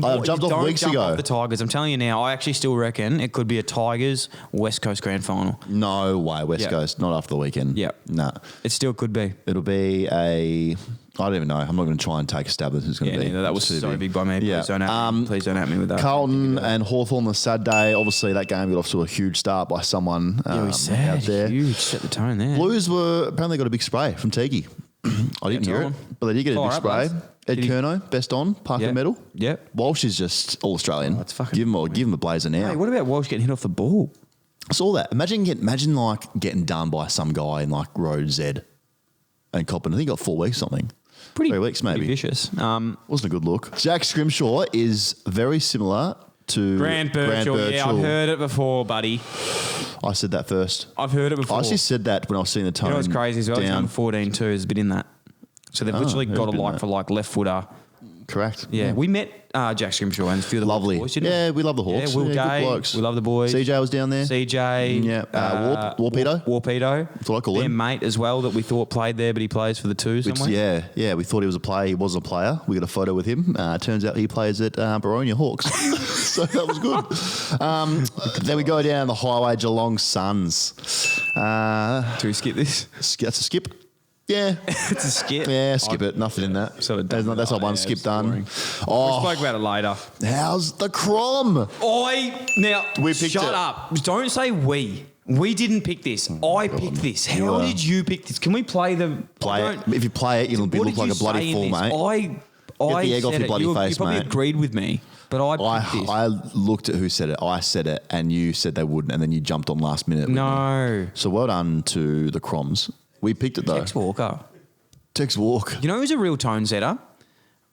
I've jumped off Don't weeks jump ago. off the Tigers. I'm telling you now. I actually still reckon it could be a Tigers West Coast Grand Final. No way, West Yeah. Coast. Not after the weekend. Yeah. No. It still could be. It'll be a. I don't even know. I'm not going to try and take a stab at who's going Yeah, to be. neither. That was It's too so big by me. Yeah. Please don't at me with that. Carlton and Hawthorn on Saturday. Obviously, that game got off to a huge start by someone Yeah, we said out there. huge. Set the tone there. Blues were apparently got a big spray from Tiki. I didn't hear it, but they did get a All big right, spray. Buzz. Ed Did he- Kerno, best on, Parker Yeah. medal. Yep. Walsh is just all Australian. that's fucking give him a blazer now. Hey, what about Walsh getting hit off the ball? I saw that. Imagine like getting done by some guy in like Road Z and copping. I think he got 4 weeks or something. 3 weeks maybe. Pretty vicious. Wasn't a good look. Jack Scrimshaw is very similar to Grant Birchall. Yeah, I've heard it before, buddy. I said that first. I've heard it before. I actually said that when I was seeing the tone. You know what's crazy as well? He's down. on 14 too. Is a bit in that. So they've literally who's got a been like that? for like left footer. Correct. Yeah, we met Jack Scrimshaw and a few of the Lovely. boys, didn't Yeah, we love the Hawks. Yeah, Will Yeah, good Gay. blokes. We love the boys. CJ was down there. CJ. Yeah. Warpedo. Warpedo. That's what I call Their him. mate as well that we thought played there, but he plays for the two somewhere. Yeah. We thought he was a player. He wasn't a player. We got a photo with him. Turns out he plays at Baronia Hawks. So that was good. Then we go down the highway, Geelong Suns. Do we skip this? That's a skip. Yeah. It's a skip. Yeah, skip it. Nothing in that. Sort of That's not one yeah, skip it's done. boring. Oh, We spoke about it later. how's the Crom? We picked Shut it. up. Don't say we. We didn't pick this. I picked this. How did you pick this? Can we play the Play it. If you play it, you'll What look did like you a bloody say in fool, this? mate. I the egg said off your it. bloody You face, probably mate. agreed with me, but I picked this. I looked at who said it. I said it, and you said they wouldn't, and then you jumped on last minute. with me. No. So well done to the Croms. We picked it though. Tex Walker. Tex Walk. You know who's a real tone setter?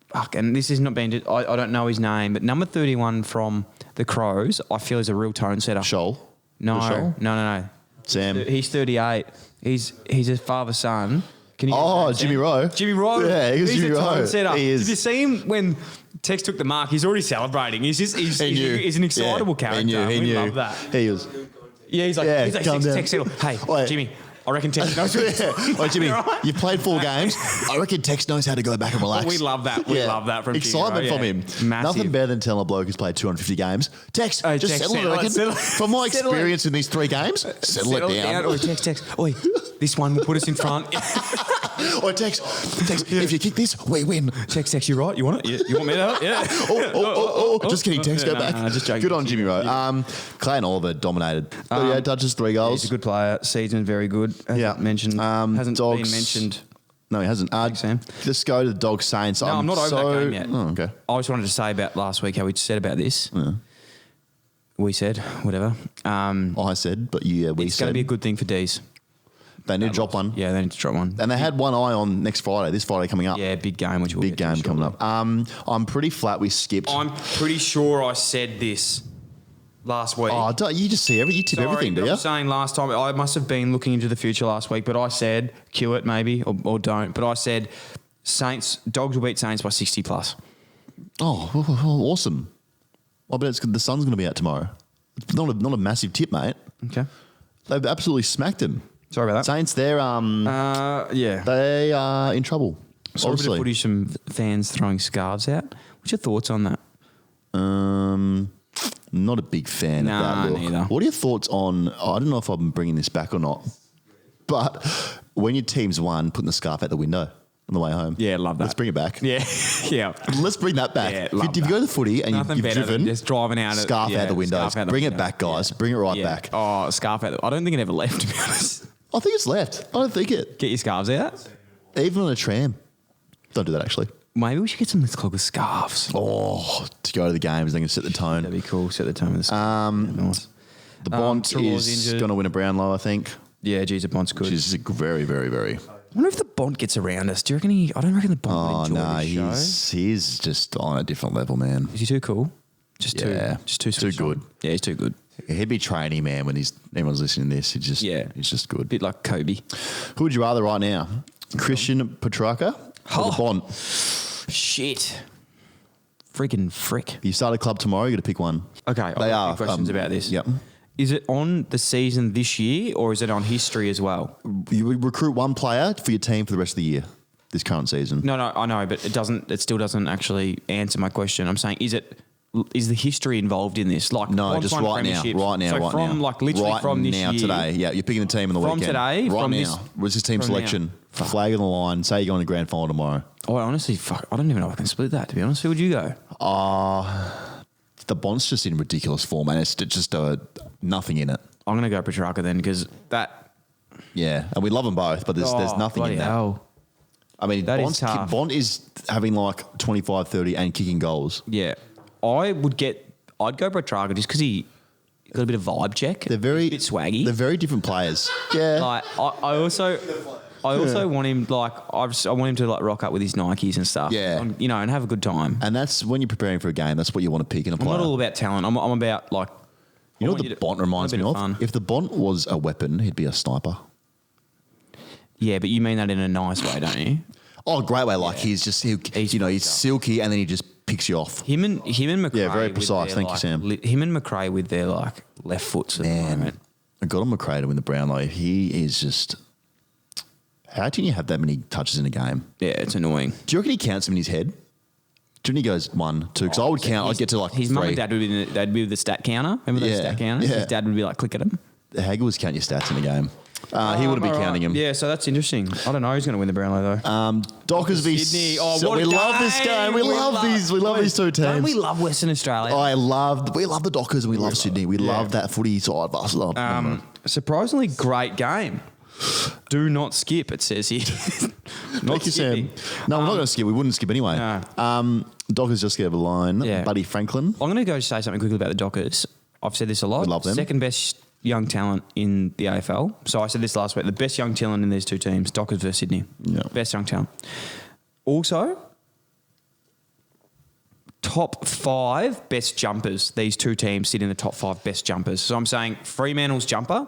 Fuck, and this is not being... I don't know his name, but number 31 from the Crows, I feel is a real tone setter. Shoal. No, The Shoal? no. Sam. He's 38. He's his father's son. Can you Oh, get that, Jimmy Sam? Rowe. Jimmy Rowe. Yeah, he's he's Jimmy a tone Rowe. setter. He is. Did you see him when Tex took the mark? He's already celebrating. He's an excitable character. He knew. We love that. He was. Yeah, he's like calm down. Tex settle. Hey, Wait. Jimmy, I reckon Tex knows what he's doing. Wait, Jimmy, Right? you've played 4 games. I reckon Tex knows how to go back and relax. We love that. We love that from Jimmy excitement Rowe, from yeah. him. Massive. Nothing better than telling a bloke who's played 250 games. Tex, just Tex, settle it. settle I it, reckon. settle it. From my Settle it. experience in these 3 games, settle it down. Oi, Tex. Oi, this one will put us in front. Or Tex, if you kick this, we win. Tex, you right? You want it? Yeah. You want me to? Yeah. Just kidding, Tex, go back. just joking. Good on Jimmy Rowe. Clayton Oliver dominated. 38 touches, 3 goals. He's a good player. Season very good. Hasn't hasn't Dogs. been mentioned. No, he hasn't. Sam. Let's go to the Dog Saints. No, I'm not over that game yet. Oh, okay. I just wanted to say about last week how we said about this. We said, whatever. I said, but we It's going said. to be a good thing for D's. They need to drop one. Yeah, they need to drop one. And they had one eye on next Friday, this Friday coming up. Yeah, big game, which we'll Big get to game coming shortly. up. I'm pretty flat. We skipped. I'm pretty sure I said this last week. Oh, you just see you tip everything, do but you? I'm saying last time, I must have been looking into the future last week, but I said, cue it maybe, or don't. But I said, Dogs will beat Saints by 60 plus. Oh, awesome. I bet the sun's going to be out tomorrow. It's not a massive tip, mate. Okay. They've absolutely smacked him. Sorry about that. Saints, they're Yeah. they are in trouble. Sorry for the obviously. footage, some fans throwing scarves out. What's your thoughts on that? Not a big fan of that look. Neither. What are your thoughts on, I don't know if I'm bringing this back or not, but when your team's won, putting the scarf out the window on the way home. Yeah, love that. Let's bring it back. Yeah, yeah. Let's bring that back. Yeah, if you go to the footy and Nothing you've better driven, than just driving out scarf out the window. Bring it back, guys. Yeah. Bring it right Yeah. back. Oh, scarf out. I don't think it ever left, to be honest. I think it's left. I don't think it. Get your scarves out. Even on a tram. Don't do that, actually. Maybe we should get some List Clogger scarves. Oh, to go to the games, they can set the tone. That'd be cool. Set the tone with the scarves. Nice. The Bont Trevor's is injured. going to win a Brownlow, I think. Yeah, geez, the Bont's good. Which is very, very, very. I wonder if the Bont gets around us. Do you reckon I don't reckon the Bont would enjoy this show. He's just on a different level, man. Is he too cool? Just too Too switched good. on. Yeah, he's too good. He'd be training, man, when everyone's listening to this. He's just good. Bit like Kobe. Who would you rather right now? Christian Petrarca or the Bont? Shit. Freaking frick. You start a club tomorrow, you got to pick one. Okay, I've got a few questions about this. Yep. Is it on the season this year or is it on history as well? You would recruit one player for your team for the rest of the year, this current season. No, I know, but it still doesn't actually answer my question. I'm saying, is the history involved in this? Like, No, Bonds just won right now. premierships. Right now. So right from now. like literally right from this now year. today. Yeah, you're picking the team on the From weekend. today? Right From now. this- What's his team from selection? now. Flag on the line. Say you're going to grand final tomorrow. Oh, honestly, I don't even know if I can split that, to be honest. Who would you go? The Bont's just in ridiculous form, and it's just nothing in it. I'm going to go Petrarca then because that... Yeah, and we love them both, but there's nothing bloody in that. hell. I mean, That is tough. Bont is having like 25, 30 and kicking goals. Yeah. I'd go Petrarca just because he got a bit of vibe check. They're very He's a bit swaggy. They're very different players. Yeah. Like I also want him I want him to like rock up with his Nikes and stuff. Yeah. And have a good time. And that's when you're preparing for a game. That's what you want to pick in a I'm player. not all about talent. I'm about like. You know I what want the to- Bont reminds a me bit of? fun. If the Bont was a weapon, he'd be a sniper. Yeah, but you mean that in a nice way, don't you? Oh, great way. Like he's fucked he's silky and then he just picks you off. Him and McRae. Yeah, very with precise. their, Thank you, like, Sam. Him and McRae with their like left foots at the Man, moment. I got on McRae to win the Brownlow. He is just. How can you have that many touches in a game? Yeah, it's annoying. Do you reckon he counts them in his head? Do you reckon he goes 1, 2? Because I would count. I'd get to like his 3. mum and dad they'd be with the stat counter. Remember those Yeah, stat counters? yeah. His dad would be like, click at him. Hagel was counting your stats in the game. He wouldn't be counting him. Yeah, so that's interesting. I don't know who's going to win the Brownlow though. Dockers v Sydney. Oh, so what we a love this game. We love these. We love these two teams. Don't we love Western Australia? We love the Dockers and we love Sydney. We love that footy side of us. Surprisingly great game. Do not skip, it says here. Thank you, Sam. No, we're not going to skip. We wouldn't skip anyway. No. Dockers just gave a line. Yeah. Buddy Franklin. I'm going to go say something quickly about the Dockers. I've said this a lot. We love them. Second best young talent in the AFL. So I said this last week. The best young talent in these two teams, Dockers versus Sydney. Yeah. Best young talent. Also, top 5 best jumpers. These two teams sit in the top 5 best jumpers. So I'm saying Fremantle's jumper,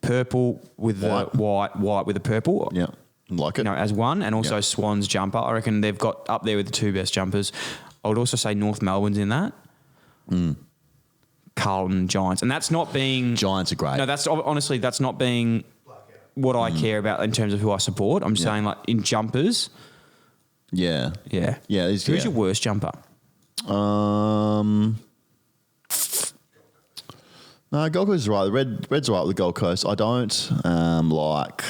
purple with the white with the purple. Yeah. Like it. As one, and also Yeah. Swan's jumper. I reckon they've got up there with the 2 best jumpers. I would also say North Melbourne's in that. Carlton, Giants, and that's not being Giants are great. No, that's honestly that's not being what I care about in terms of who I support. I'm saying like in jumpers. Yeah. Yeah. Yeah. Who's your worst jumper? No, Gold Coast is right. The Red's right with the Gold Coast. I don't like.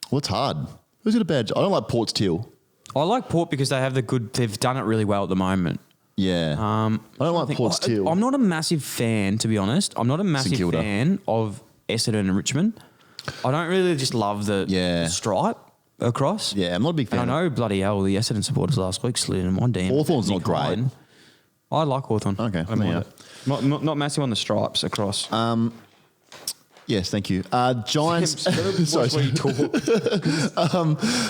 What's hard? Who's got a bad? I don't like Port's Teal. I like Port because they've done it really well at the moment. Yeah. I don't like Port's Teal. I'm not a massive fan, to be honest. I'm not a massive Kilda. fan of Essendon and Richmond. I don't really just love the stripe across. Yeah, I'm not a big fan. And I know bloody hell the Essendon supporters last week slid in my DM. Hawthorn's not Nick great. Ryan. I like Hawthorn. Okay, I don't mind yeah. it. Not massive on the stripes across. Yes, thank you. Giants. Watch where you talk.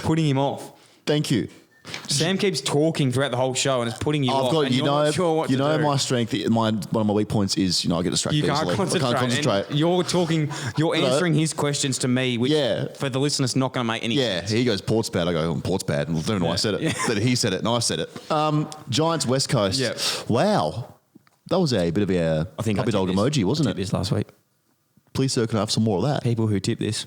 Putting him off. Thank you. Sam keeps talking throughout the whole show and it's putting you off. I've got and you're not sure what to do. my strength. One of my weak points is I get distracted You can't easily. concentrate. I can't concentrate. And you're talking. You're answering his questions to me, which for the listeners not going to make any sense. He goes Port's bad. I go Port's bad. And then I said it. Then he said it, and I said it. Giants West Coast. Yeah. Wow, that was a bit of a I think puppy dog emoji, wasn't I tipped it? this last week. Please, sir, can I have some more of that? People who tip this.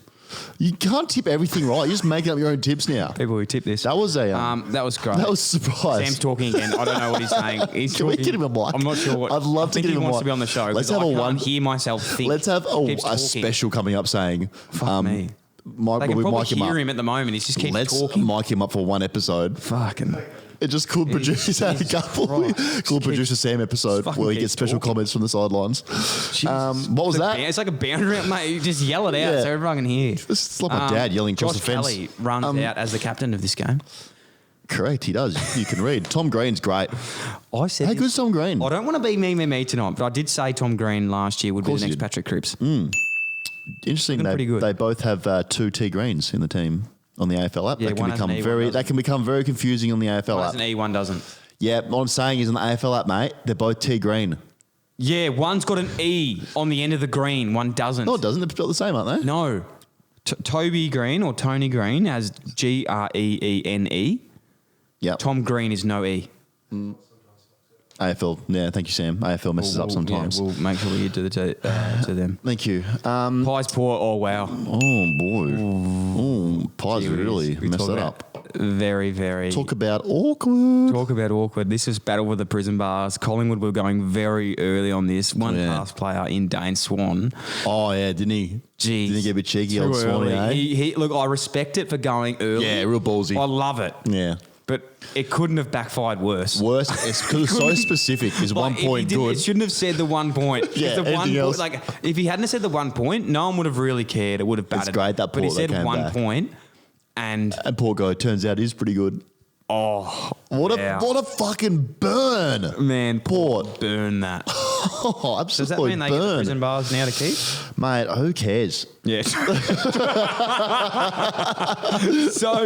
You can't tip everything right. You're just making up your own tips now. People who tip this. That was a that was great. that was a surprise. Sam's talking again. I don't know what he's saying. He's Can we talking. get him a mic? I'm not sure what. I'd love I to think get he him a wants mic. to be on the show. Let's 'cause have I a can't one. hear myself think. Let's have Keeps a talking. special coming up saying. Fuck me. Mic, They can we probably mic him hear up. him at the moment. He just keeps Let's talking. mic him up for one episode. Fucking. It just could produce a couple. Christ. Cool producer Sam episode fucking where he keep gets special talking. comments from the sidelines. What was that? It's like a boundary, mate. You just yell it out Yeah. so everyone can hear. It's like my dad yelling across Josh the fence. Kelly runs out as the captain of this game. Correct, he does. You can read. Tom Green's great. I said, How good's Tom Green? I don't want to be me tonight, but I did say Tom Green last year would be course the you next did. Patrick Cripps. Interesting. Looking pretty good. They both have 2 T Greens in the team on the AFL app. Yeah, That can one has an become E, one very. doesn't. That can become very confusing on the AFL One app. has an E, one doesn't. Yeah, what I'm saying is on the AFL app, mate, they're both T Green. Yeah, one's got an E on the end of the green, one doesn't. No, it doesn't. They're spelled the same, aren't they? No. Toby Green or Tony Green has Greene. Yeah. Tom Green is no E. AFL. Yeah, thank you, Sam. AFL messes up sometimes. Yeah, we'll make sure we get to to them. Thank you. Pies poor. Oh wow. Oh boy. Oh, Pies really We messed talk that about up. Very, very. Talk about awkward. Talk about awkward. This is battle with the prison bars. Collingwood were going very early on this. One Yeah. pass player in Dane Swan. Oh yeah, didn't he? Jeez. Didn't he get a bit cheeky, Too old Swanee, early. eh? He, look, I respect it for going early. Yeah, real ballsy. I love it. Yeah. But it couldn't have backfired worse. Worst, it's because it's so specific. Is Like, 1 point if he good? It shouldn't have said the 1 point. 'Cause Yeah, the anything one point, else? like if he hadn't said the 1 point, no one would have really cared. It would have battered. great that but he Port they said came 1 back. point, and And poor guy, turns out he's pretty good. oh, What wow. a fucking burn. man, Port. burn that. Oh, Does that absolutely mean they get the burn. prison bars now to keep? Mate, who cares? Yeah. So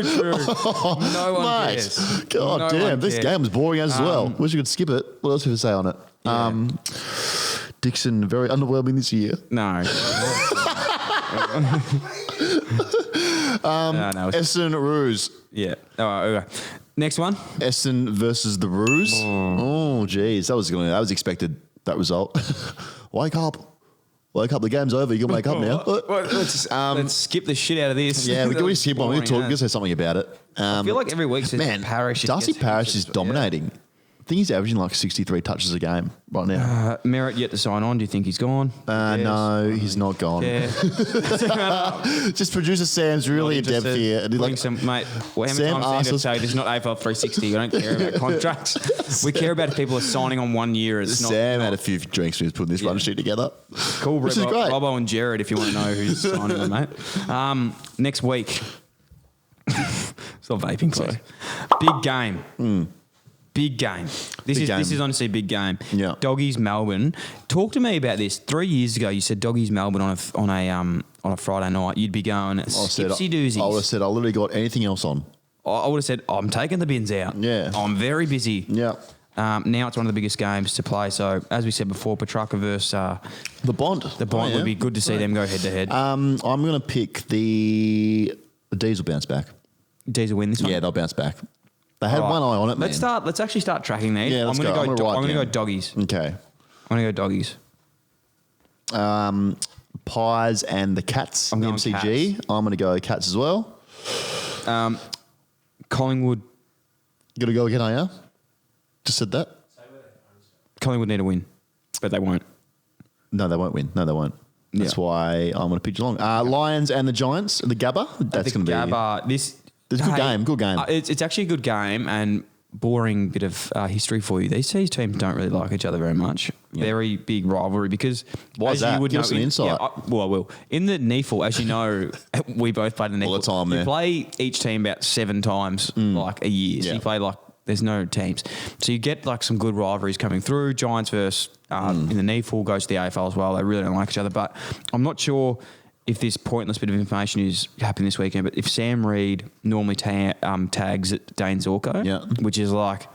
true. No one Mate, cares. God No damn, one this cares. game was boring as well. Wish you could skip it. What else have you to say on it? Yeah. Dixon, very underwhelming this year. No. No, it's- Essendon Roos. yeah. All right, okay. Next one. Essendon versus the Roos. Oh, geez. That was expected, that result. Wake up. Wake up. The game's over. You can wake up now. Well, let's skip the shit out of this. Yeah, we can always skip one. We Boring, can talk. huh? We can say something about it. I feel like every week says Man, Parrish. just Darcy gets Parrish heaps is of- dominating. I think he's averaging like 63 touches a game right now. Merritt yet to sign on. Do you think he's gone? Yes. No, he's not gone. Yeah. Just producer Sam's really in depth here. And he's Like like, some, mate, well, how many Sam times asked do you us- say this is not AFL 360? We don't care about contracts. We care about if people are signing on 1 year. It's not. Sam had a few drinks when he was putting this run sheet together. Cool, Which is great. Robbo and Jared, if you want to know who's signing on, mate. Next week. Stop vaping, please. Big game. Big game. This Big game. is honestly a big game. Yeah. Doggies Melbourne. Talk to me about this. 3 years ago, you said Doggies Melbourne on a Friday night. You'd be going skipsy doozies. I would have said I literally got anything else on. I would have said I'm taking the bins out. Yeah. I'm very busy. Yeah. Now it's one of the biggest games to play. So as we said before, Petrarca versus The Bond. the Bond Oh, yeah. would be good to see them go head to head. I'm going to pick the D's will bounce back. D's will win this one. Yeah, they'll bounce back. They had All right. one eye on it, man. Let's actually start tracking these. Yeah, let's I'm go. gonna I'm gonna write I'm gonna go down. doggies. Okay. I'm gonna go doggies. Pies and the Cats. I'm going MCG. Cats. I'm going to go Cats as well. Collingwood. You got to go again, are you? Just said that? Collingwood need a win, but they won't. No, they won't win. No, they won't. That's Yeah. why I'm going to pick Geelong. Lions and the Giants, the Gabba. That's going to be. Gabba. This. It's a good game, good game. It's actually a good game and boring bit of history for you. These two teams don't really like each other very much. Yeah. Very big rivalry because Why is as that? you would Give know, us some insight. Yeah, well, I will. In the NEAFL, as you know, we both played in the NEAFL. All the time You there. play each team about 7 times like a year. So Yeah. you play like there's no teams. So you get like some good rivalries coming through. Giants versus in the NEAFL goes to the AFL as well. They really don't like each other. But I'm not sure if this pointless bit of information is happening this weekend, but if Sam Reid normally tags at Dane Zorko, Yeah. which is like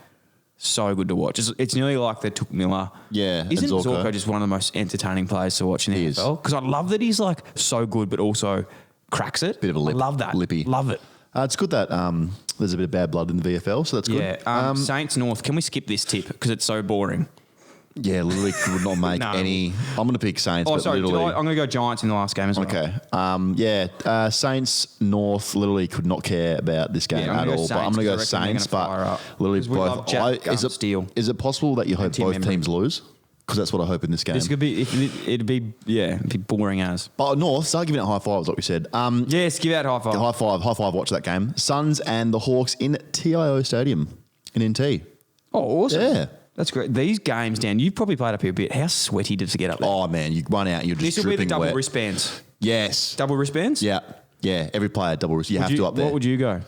so good to watch. It's nearly like the Took Miller. Yeah, and Isn't Zorko. Zorko just one of the most entertaining players to watch in the He is. NFL? Because I love that he's like so good, but also cracks it. Bit of a lip. I love that. Lippy. Love it. It's good that there's a bit of bad blood in the VFL, so that's good. Yeah. Saints North. Can we skip this tip because it's so boring? Yeah, Literally would not make No. any. I'm going to pick Saints, Oh, but sorry. Literally. I'm going to go Giants in the last game as well. Okay. Saints North literally could not care about this game Yeah, I'm at gonna go all. But I'm going to go Saints 'cause I reckon Saints. they're gonna fire But up. literally 'Cause we love both. Jack Gunn Steele. Is it possible that you hope Tim both Embry. teams lose? Because that's what I hope in this game. This could be. It'd be boring as. But North, start giving it high fives, like we said. Yes, give out high five. High five. Watch that game. Suns and the Hawks in TIO Stadium in NT. Oh, awesome. Yeah. That's great. These games, Dan, you've probably played up here a bit. How sweaty does it get up there? Oh man, you run out and you're just This will be the dripping double wet. wristbands. Yes. Double wristbands? Yeah. Every player double wrist. You have to up there. What would you go?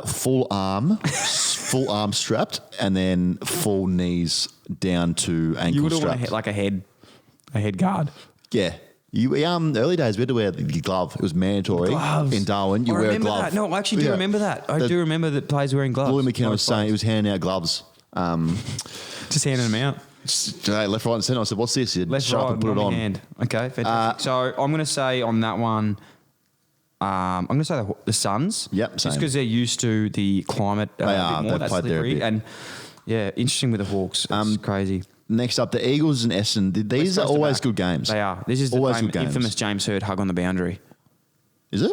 Full arm strapped, and then full knees down to ankle You would have strapped. want like a head guard. Yeah. You early days we had to wear the glove. It was mandatory Gloves. in Darwin. You I wear a remember glove. that. No, I actually do remember that. I do remember that players wearing gloves. Louis McKenna was saying he was handing out gloves. Just handing them out. Left, right, and centre. I said, "What's this?" He said, Left, "Shut up right, and put it one on." hand. Okay, fantastic. So I'm going to say on that one, I'm going to say the Suns. Yep, Just same. because they're used to the climate They a are. bit more. They've That's played there a slippery. bit. And yeah, interesting with the Hawks. It's crazy. Next up, the Eagles and Essendon. These are West Coast always back. good games. They are. This is Always the good games. infamous James Hird hug on the boundary. Is it?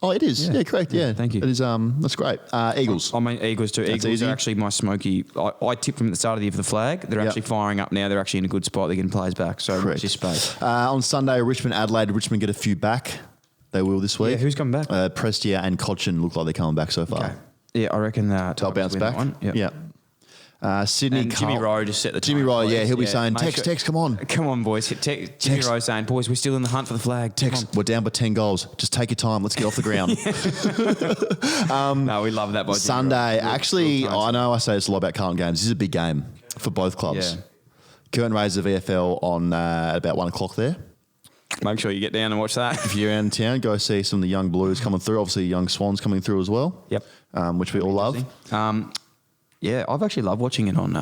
Oh, it is. Yeah, correct. Yeah, thank you. It is. That's great. Eagles. I mean, Eagles too. That's Eagles easy. are actually my smoky. I tipped them at the start of the year for the flag. They're Yep. actually firing up now. They're actually in a good spot. They're getting players back. So watch this space. On Sunday, Richmond, Adelaide. Richmond get a few back. They will this week. Yeah, who's coming back? Prestia and Cochin look like they're coming back so far. Okay. Yeah, I reckon that. They'll bounce back. Yep. Yeah. Sydney, And Jimmy Rowe just set the Jimmy tone, Rowe, boys. yeah, he'll be Yeah, saying, make text, come on. Come on, boys. Jimmy Text. Rowe saying, boys, we're still in the hunt for the flag. Come Text, we're down by 10 goals. Just take your time. Let's get off the ground. on. No, we love that. By Jimmy Sunday, Rowe. actually, Real I know I say it's a lot about Carlton games. This is a big game for both clubs. Yeah. Curtin raises the VFL on about 1 o'clock there. Make sure you get down and watch that. If you're in town, go see some of the young Blues coming through. Obviously, young Swans coming through as well. Yep. Which we all love. Yeah, I've actually loved watching it on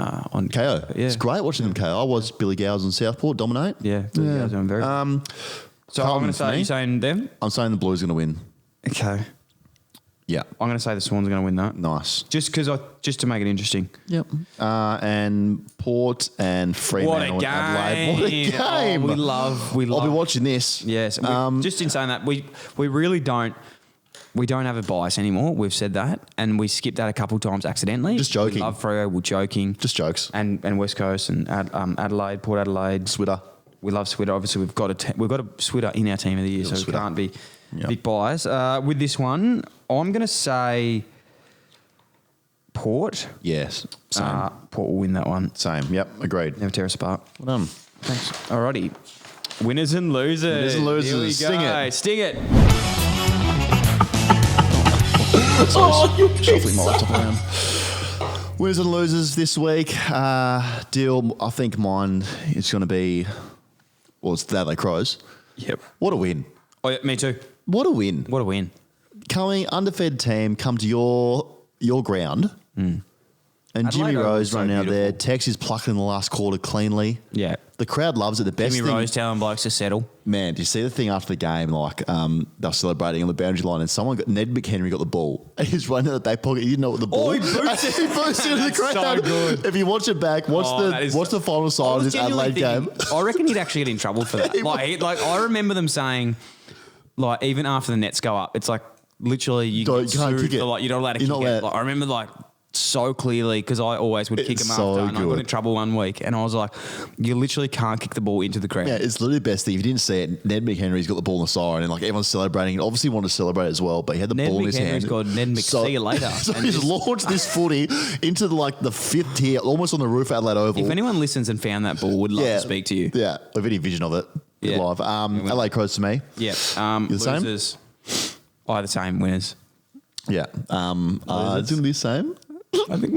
KO. Yeah. It's great watching them KO. I watched Billy Gowes and Southport dominate. Yeah, you guys are doing very. So I'm Carlton going to for say, me. you saying them? I'm saying the Blues are going to win. Okay. Yeah. I'm going to say the Swans are going to win that. Nice. Just to make it interesting. Yep. And Port and Fremantle and Adelaide. What a game. Oh, we love. I'll be watching this. Yes. Just in saying that, we really don't. We don't have a bias anymore. We've said that, and we skipped that a couple times accidentally. Just joking. We love Freo. We're joking. Just jokes. And West Coast and Adelaide, Port Adelaide. Switter. We love Switter. Obviously, we've got a Switter in our team of the year, so Switter. we can't be Yep. big bias. With this one, I'm going to say Port. Yes. Same. Port will win that one. Same. Yep. Agreed. Never tear us apart. Well done. Thanks. Alrighty. Winners and losers. Winners and losers. Here we Sting go. it. Sting it. Shuffling my laptop around. Winners and losers this week. Dyl, I think mine is going to be, well, it's the Adelaide Crows. Yep. What a win. Oh, yeah, me too. What a win. What a win. Coming, underfed team, come to your ground. And Adelaide Jimmy are Rose so running out there. beautiful. Tex is plucking in the last quarter cleanly. Yeah. The crowd loves it. The best Jimmy thing, Rose telling blokes to settle. man, do you see the thing after the game? Like, they're celebrating on the boundary line, and Ned McHenry got the ball. And he's running in the back pocket. He didn't know what the ball. Oh, he boots it. He boots into the That's crowd. so good. If you watch it back, watch the final side of this Adelaide game. I reckon he'd actually get in trouble for that. like I remember them saying, like, even after the nets go up, it's like literally you Don't- get you can't sued kick it. for, like, you're not allowed to You're kick not it. allowed- Like, I remember like so clearly because I always would kick It's him so after, and I got good. in trouble one week, and I was like, you literally can't kick the ball into the crowd. Yeah, it's literally the best thing. If you didn't see it, Ned McHenry's got the ball in the siren, and like everyone's celebrating. And obviously, wanted to celebrate as well, but he had the Ned ball in his McHenry's hand. got Ned Mc- see you later. So And he's just- launched this footy into the fifth tier, almost on the roof of Adelaide Oval. If anyone listens and found that ball, would love to speak to you. Yeah, with any vision of it. Yeah. Live. Adelaide Crows to me. Yeah. You the same? Losers. I the same winners. Yeah. It's going to be the same. I think.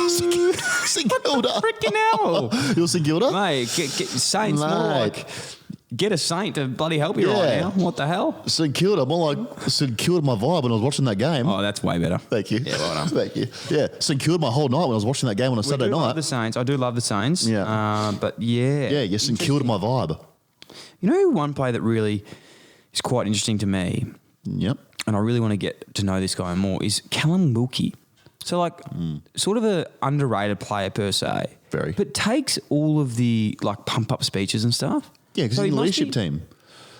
St Kilda. Freaking hell. You're St Kilda? Mate, get Saints more Mate. like get a Saint to bloody help you right Yeah. now. What the hell? St Kilda. More like St Kilda my vibe when I was watching that game. Oh, that's way better. Thank you. Yeah, well done. Thank you. Yeah, St Kilda my whole night when I was watching that game on a Saturday I do love night. the Saints. I do love the Saints. Yeah. But yeah. Yeah, yes, St Kilda my vibe. You know one player that really is quite interesting to me, Yep. and I really want to get to know this guy more, is Callum Wilkie. So, like, sort of a underrated player per se. Very. But takes all of the like pump up speeches and stuff. Yeah, because So he's he in the must leadership be- team.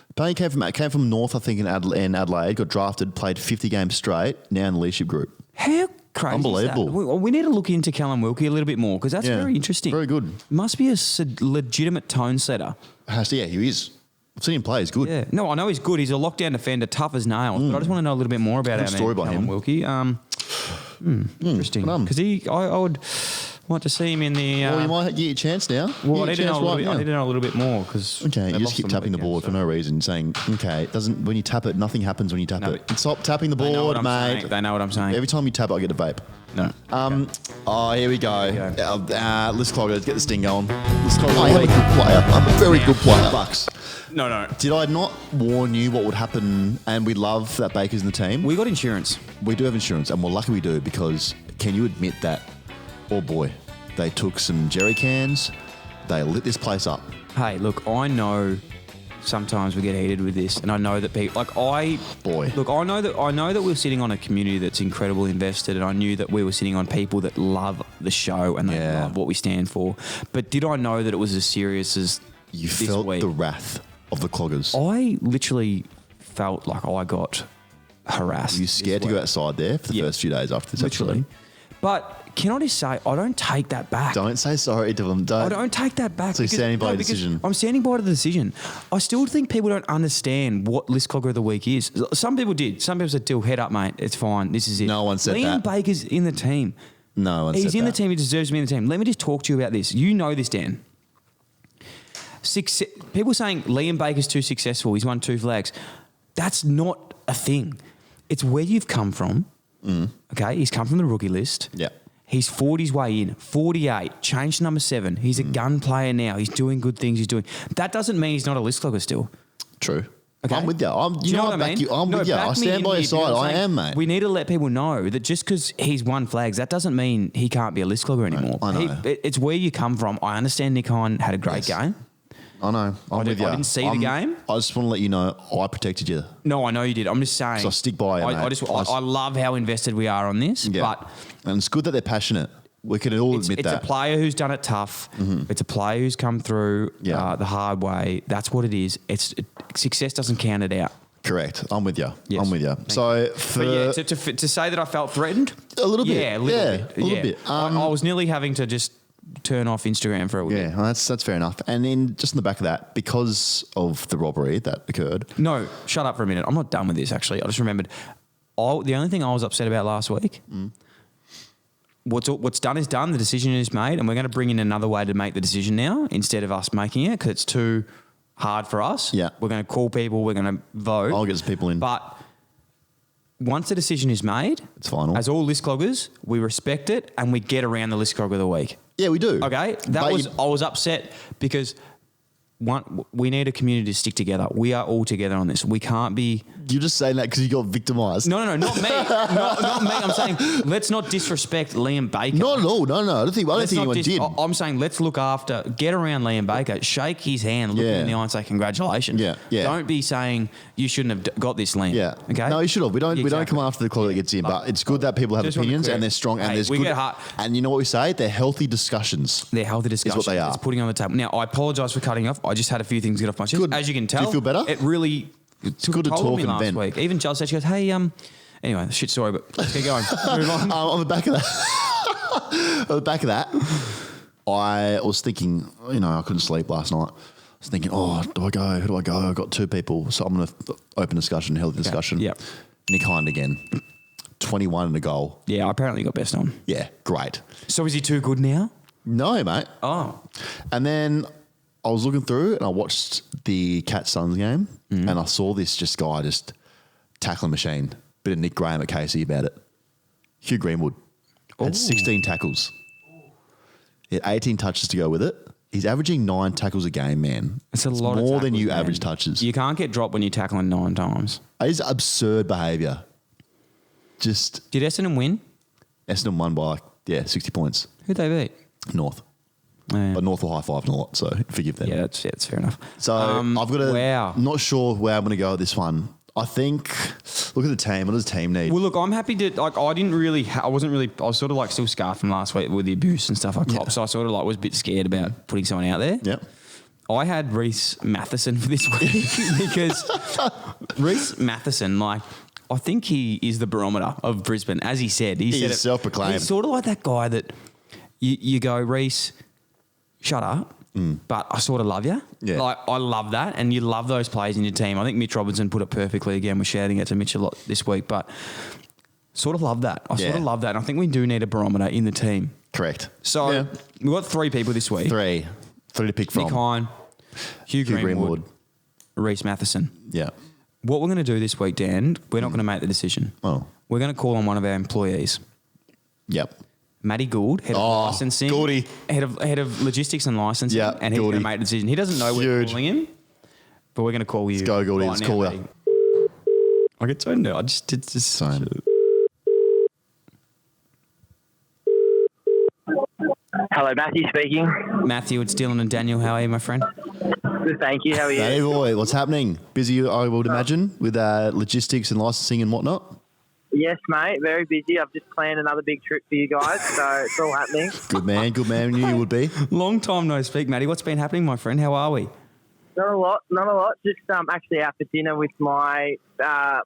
Apparently came from North, I think, in Adelaide, got drafted, played 50 games straight, now in the leadership group. How crazy Unbelievable. is that? We need to look into Callum Wilkie a little bit more because that's Yeah, very interesting. very good. Must be a legitimate tone setter. Yeah, he is. I've seen him play. He's good. Yeah. No, I know he's good. He's a lockdown defender, tough as nails. But I just want to know a little bit more about Good our story man, by Callum him. Wilkie. Interesting. Because I would want to see him in the. Well, you might get your chance now. Well, I Get need, your to know chance a little right bit, now. I need to know a little bit more because. Okay, you just keep tapping the board for no reason, saying, okay, it doesn't. When you tap it, nothing happens when you tap No. it. Stop tapping the They know what board, I'm mate. saying. They know what I'm saying. Every time you tap it, I get a vape. No. Oh, here we go. Here List Cloggers, get this thing going. List Cloggers, I am a good player. I'm a very good player. Bucks. No. Did I not warn you what would happen? And we love that Baker's in the team. We got insurance. We do have insurance, and we're lucky we do because can you admit that? Oh boy, they took some jerry cans, they lit this place up. Hey, look, I know sometimes we get heated with this, and I know that people I know that we're sitting on a community that's incredibly invested, and I knew that we were sitting on people that love the show and they love what we stand for. But did I know that it was as serious as You this felt week? the wrath of the cloggers. I literally felt like I got harassed. Were you scared to go outside there for the first few days after this Literally. episode? But can I just say, I don't take that back. Don't say sorry to them. I don't take that back. So you're standing by the decision. I'm standing by the decision. I still think people don't understand what List Clogger of the Week is. Some people did. Some people said, Dyl, head up, mate. It's fine. This is it. No one said Liam that. Baker's in the team. No one said He's in the that. team. He deserves to be in the team. Let me just talk to you about this. You know this, Dan. People saying Liam Baker's too successful. He's won 2 flags. That's not a thing. It's where you've come from. Okay? He's come from the rookie list. Yeah. He's fought his way in. 48, changed to number 7. He's a gun player now. He's doing good things. That doesn't mean he's not a list clogger still. True. Okay. I'm with you. Do you know what I mean? I'm with you. I back me stand in by your here, you know side. what I'm I saying? am, mate. We need to let people know that just because he's won flags, that doesn't mean he can't be a list clogger anymore. I know. It's where you come from. I understand Nick Hine had a great game. I know. I'm with you. I didn't see the game. I just want to let you know I protected you. No, I know you did. I'm just saying. So I stick by you, mate. I love how invested we are on this, but and it's good that they're passionate. We can all admit it's that. a player who's done it tough. It's a player who's come through the hard way. That's what it is. Success doesn't count it out. Correct. I'm with you. Yes. I'm with you. So for But to say that I felt threatened, a little bit, yeah, a little bit. I was nearly having to just turn off Instagram for a little bit. well, that's fair enough. And then just in the back of that, because of the robbery that occurred. No, shut up for a minute. I'm not done with this. Actually, I just remembered. The only thing I was upset about last week. What's done is done. The decision is made, and we're going to bring in another way to make the decision now instead of us making it because it's too hard for us. Yeah. We're going to call people. We're going to vote. I'll get some people in. But once the decision is made, It's final. As all list cloggers, we respect it and we get around the list clogger of the week. Yeah, we do. Okay, I was upset because we need a community to stick together. We are all together on this. We can't be. You're just saying that because you got victimised. No, not me. not me. I'm saying let's not disrespect Liam Baker. Not at all. No. I don't think anyone did. I'm saying let's look after, get around Liam Baker, shake his hand, look him in the eye and say congratulations. Yeah. Don't be saying you shouldn't have got this, Liam. Yeah. Okay. No, you should have. We don't come after the clogger that gets in, but it's good that people have Just want to opinions clear- and they're strong and Hey, there's we good. get hard. And you know what we say? They're healthy discussions. They're healthy discussions. they are. It's putting on the table. Now, I apologise for cutting off. I just had a few things to get off my chest. Good. As you can Do tell. you feel better? It really took good a to toll on talk me and last vent. week. Even Jill said, she goes, hey, anyway, shit story, but let's get going. Move on. On the back of that, I was thinking, I couldn't sleep last night. I was thinking, do I go? Who do I go? I've got 2 people, so I'm going to open discussion, healthy discussion. Yeah. Nick Hind again, 21 and a goal. Yeah, apparently you got best on. Yeah, great. So is he too good now? No, mate. Oh. And then I was looking through and I watched the Cat Suns game and I saw this guy just tackling machine. Bit of Nick Graham at Casey about it. Hugh Greenwood had 16 tackles. He had 18 touches to go with it. He's averaging 9 tackles a game, man. It's a lot more of than you tackles, average man. touches. You can't get dropped when you're tackling 9 times. It is absurd behaviour. Just Did Essendon win? Essendon won by 60 points. Who'd they beat? North. Yeah. But North will high five and a lot, so forgive them. Yeah, that's fair enough. So I've got to. Wow. Not sure where I'm going to go with this one. I think, look at the team. What does the team need? Well, look, I'm happy to, like, I was sort of like still scarred from last week with the abuse and stuff I copped. So I sort of like was a bit scared about putting someone out there. Yep. I had Reece Matheson for this week because Reece Matheson, like, I think he is the barometer of Brisbane. As he said, he said is self-proclaimed. He's sort of like that guy that you go, Reece, shut up, but I sort of love you. Yeah. Like, I love that, and you love those players in your team. I think Mitch Robinson put it perfectly again. We're shouting it to Mitch a lot this week, but sort of love that. I sort of love that, and I think we do need a barometer in the team. Correct. So we've got 3 people this week. Three to pick from. Nick Hine, Hugh Greenwood, Reece Matheson. Yeah. What we're going to do this week, Dan, we're not going to make the decision. Oh. We're going to call on one of our employees. Yep. Matty Gould, head of licensing. Gouldy. Head of logistics and licensing. Yeah, and he's going to make the decision. He doesn't know we're calling him, but we're going to call you. Let's go, Gouldy. Let's call you. I get so nervous. I just did this. Same. Hello, Matthew speaking. Matthew, it's Dylan and Daniel. How are you, my friend? Good, thank you. How are you? Hey, boy. What's happening? Busy, I would imagine, with logistics and licensing and whatnot? Yes, mate. Very busy. I've just planned another big trip for you guys, so it's all happening. Good man. Good man. Knew you would be. Long time no speak, Matty. What's been happening, my friend? How are we? Not a lot. Just actually out for dinner with my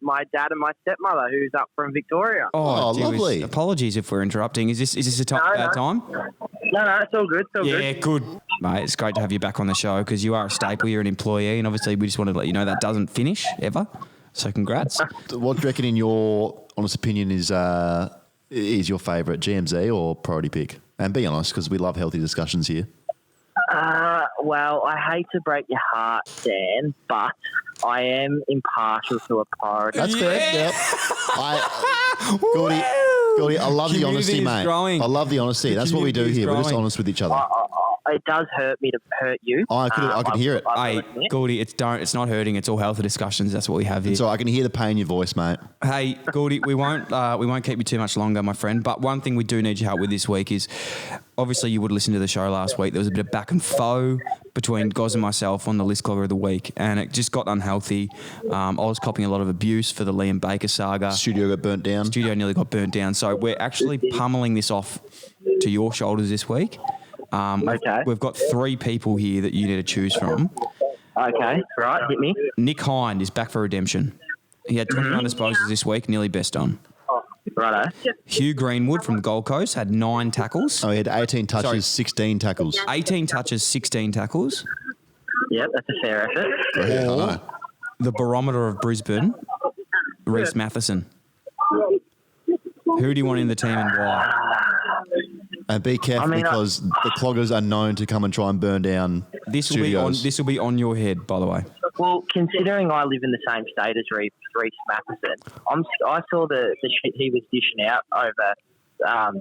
my dad and my stepmother, who's up from Victoria. Oh, geez, lovely. Apologies if we're interrupting. Is this a bad time? No, it's all good. It's all Yeah, good. good. Mate, it's great to have you back on the show because you are a staple. You're an employee, and obviously we just wanted to let you know that doesn't finish ever. So congrats. What do you reckon, in your honest opinion, is your favourite, GMZ or priority pick? And be honest, because we love healthy discussions here. Well, I hate to break your heart, Dan, but I am impartial to a priority. That's fair. Yep. Gordy, I love the honesty, mate. Growing. I love the honesty. That's what we do here. We're just honest with each other. It does hurt me to hurt you. I could hear it. Hey, Gordy, it's not hurting. It's all healthy discussions. That's what we have here. So I can hear the pain in your voice, mate. Hey, Gordy, we won't keep you too much longer, my friend. But one thing we do need your help with this week is, obviously, you would listen to the show last week. There was a bit of back and foe between Goz and myself on the List Clogger of the week, and it just got unhealthy. I was copying a lot of abuse for the Liam Baker saga. Studio got burnt down. Studio nearly got burnt down. So we're actually pummeling this off to your shoulders this week. Okay. We've got 3 people here that you need to choose from. Okay, right, hit me. Nick Hine is back for redemption. He had 21 disposals this week, nearly best on. Righto. Hugh Greenwood from the Gold Coast had 9 tackles. Oh, he had 18 touches, Sorry. 16 tackles. 18 touches, 16 tackles. Yep, that's a fair effort. Yeah, I know. The barometer of Brisbane, Reece Matheson. Who do you want in the team and why? And be careful because the cloggers are known to come and try and burn down studios. This will be on your head, by the way. Well, considering I live in the same state as Reece Matheson, I saw the shit he was dishing out over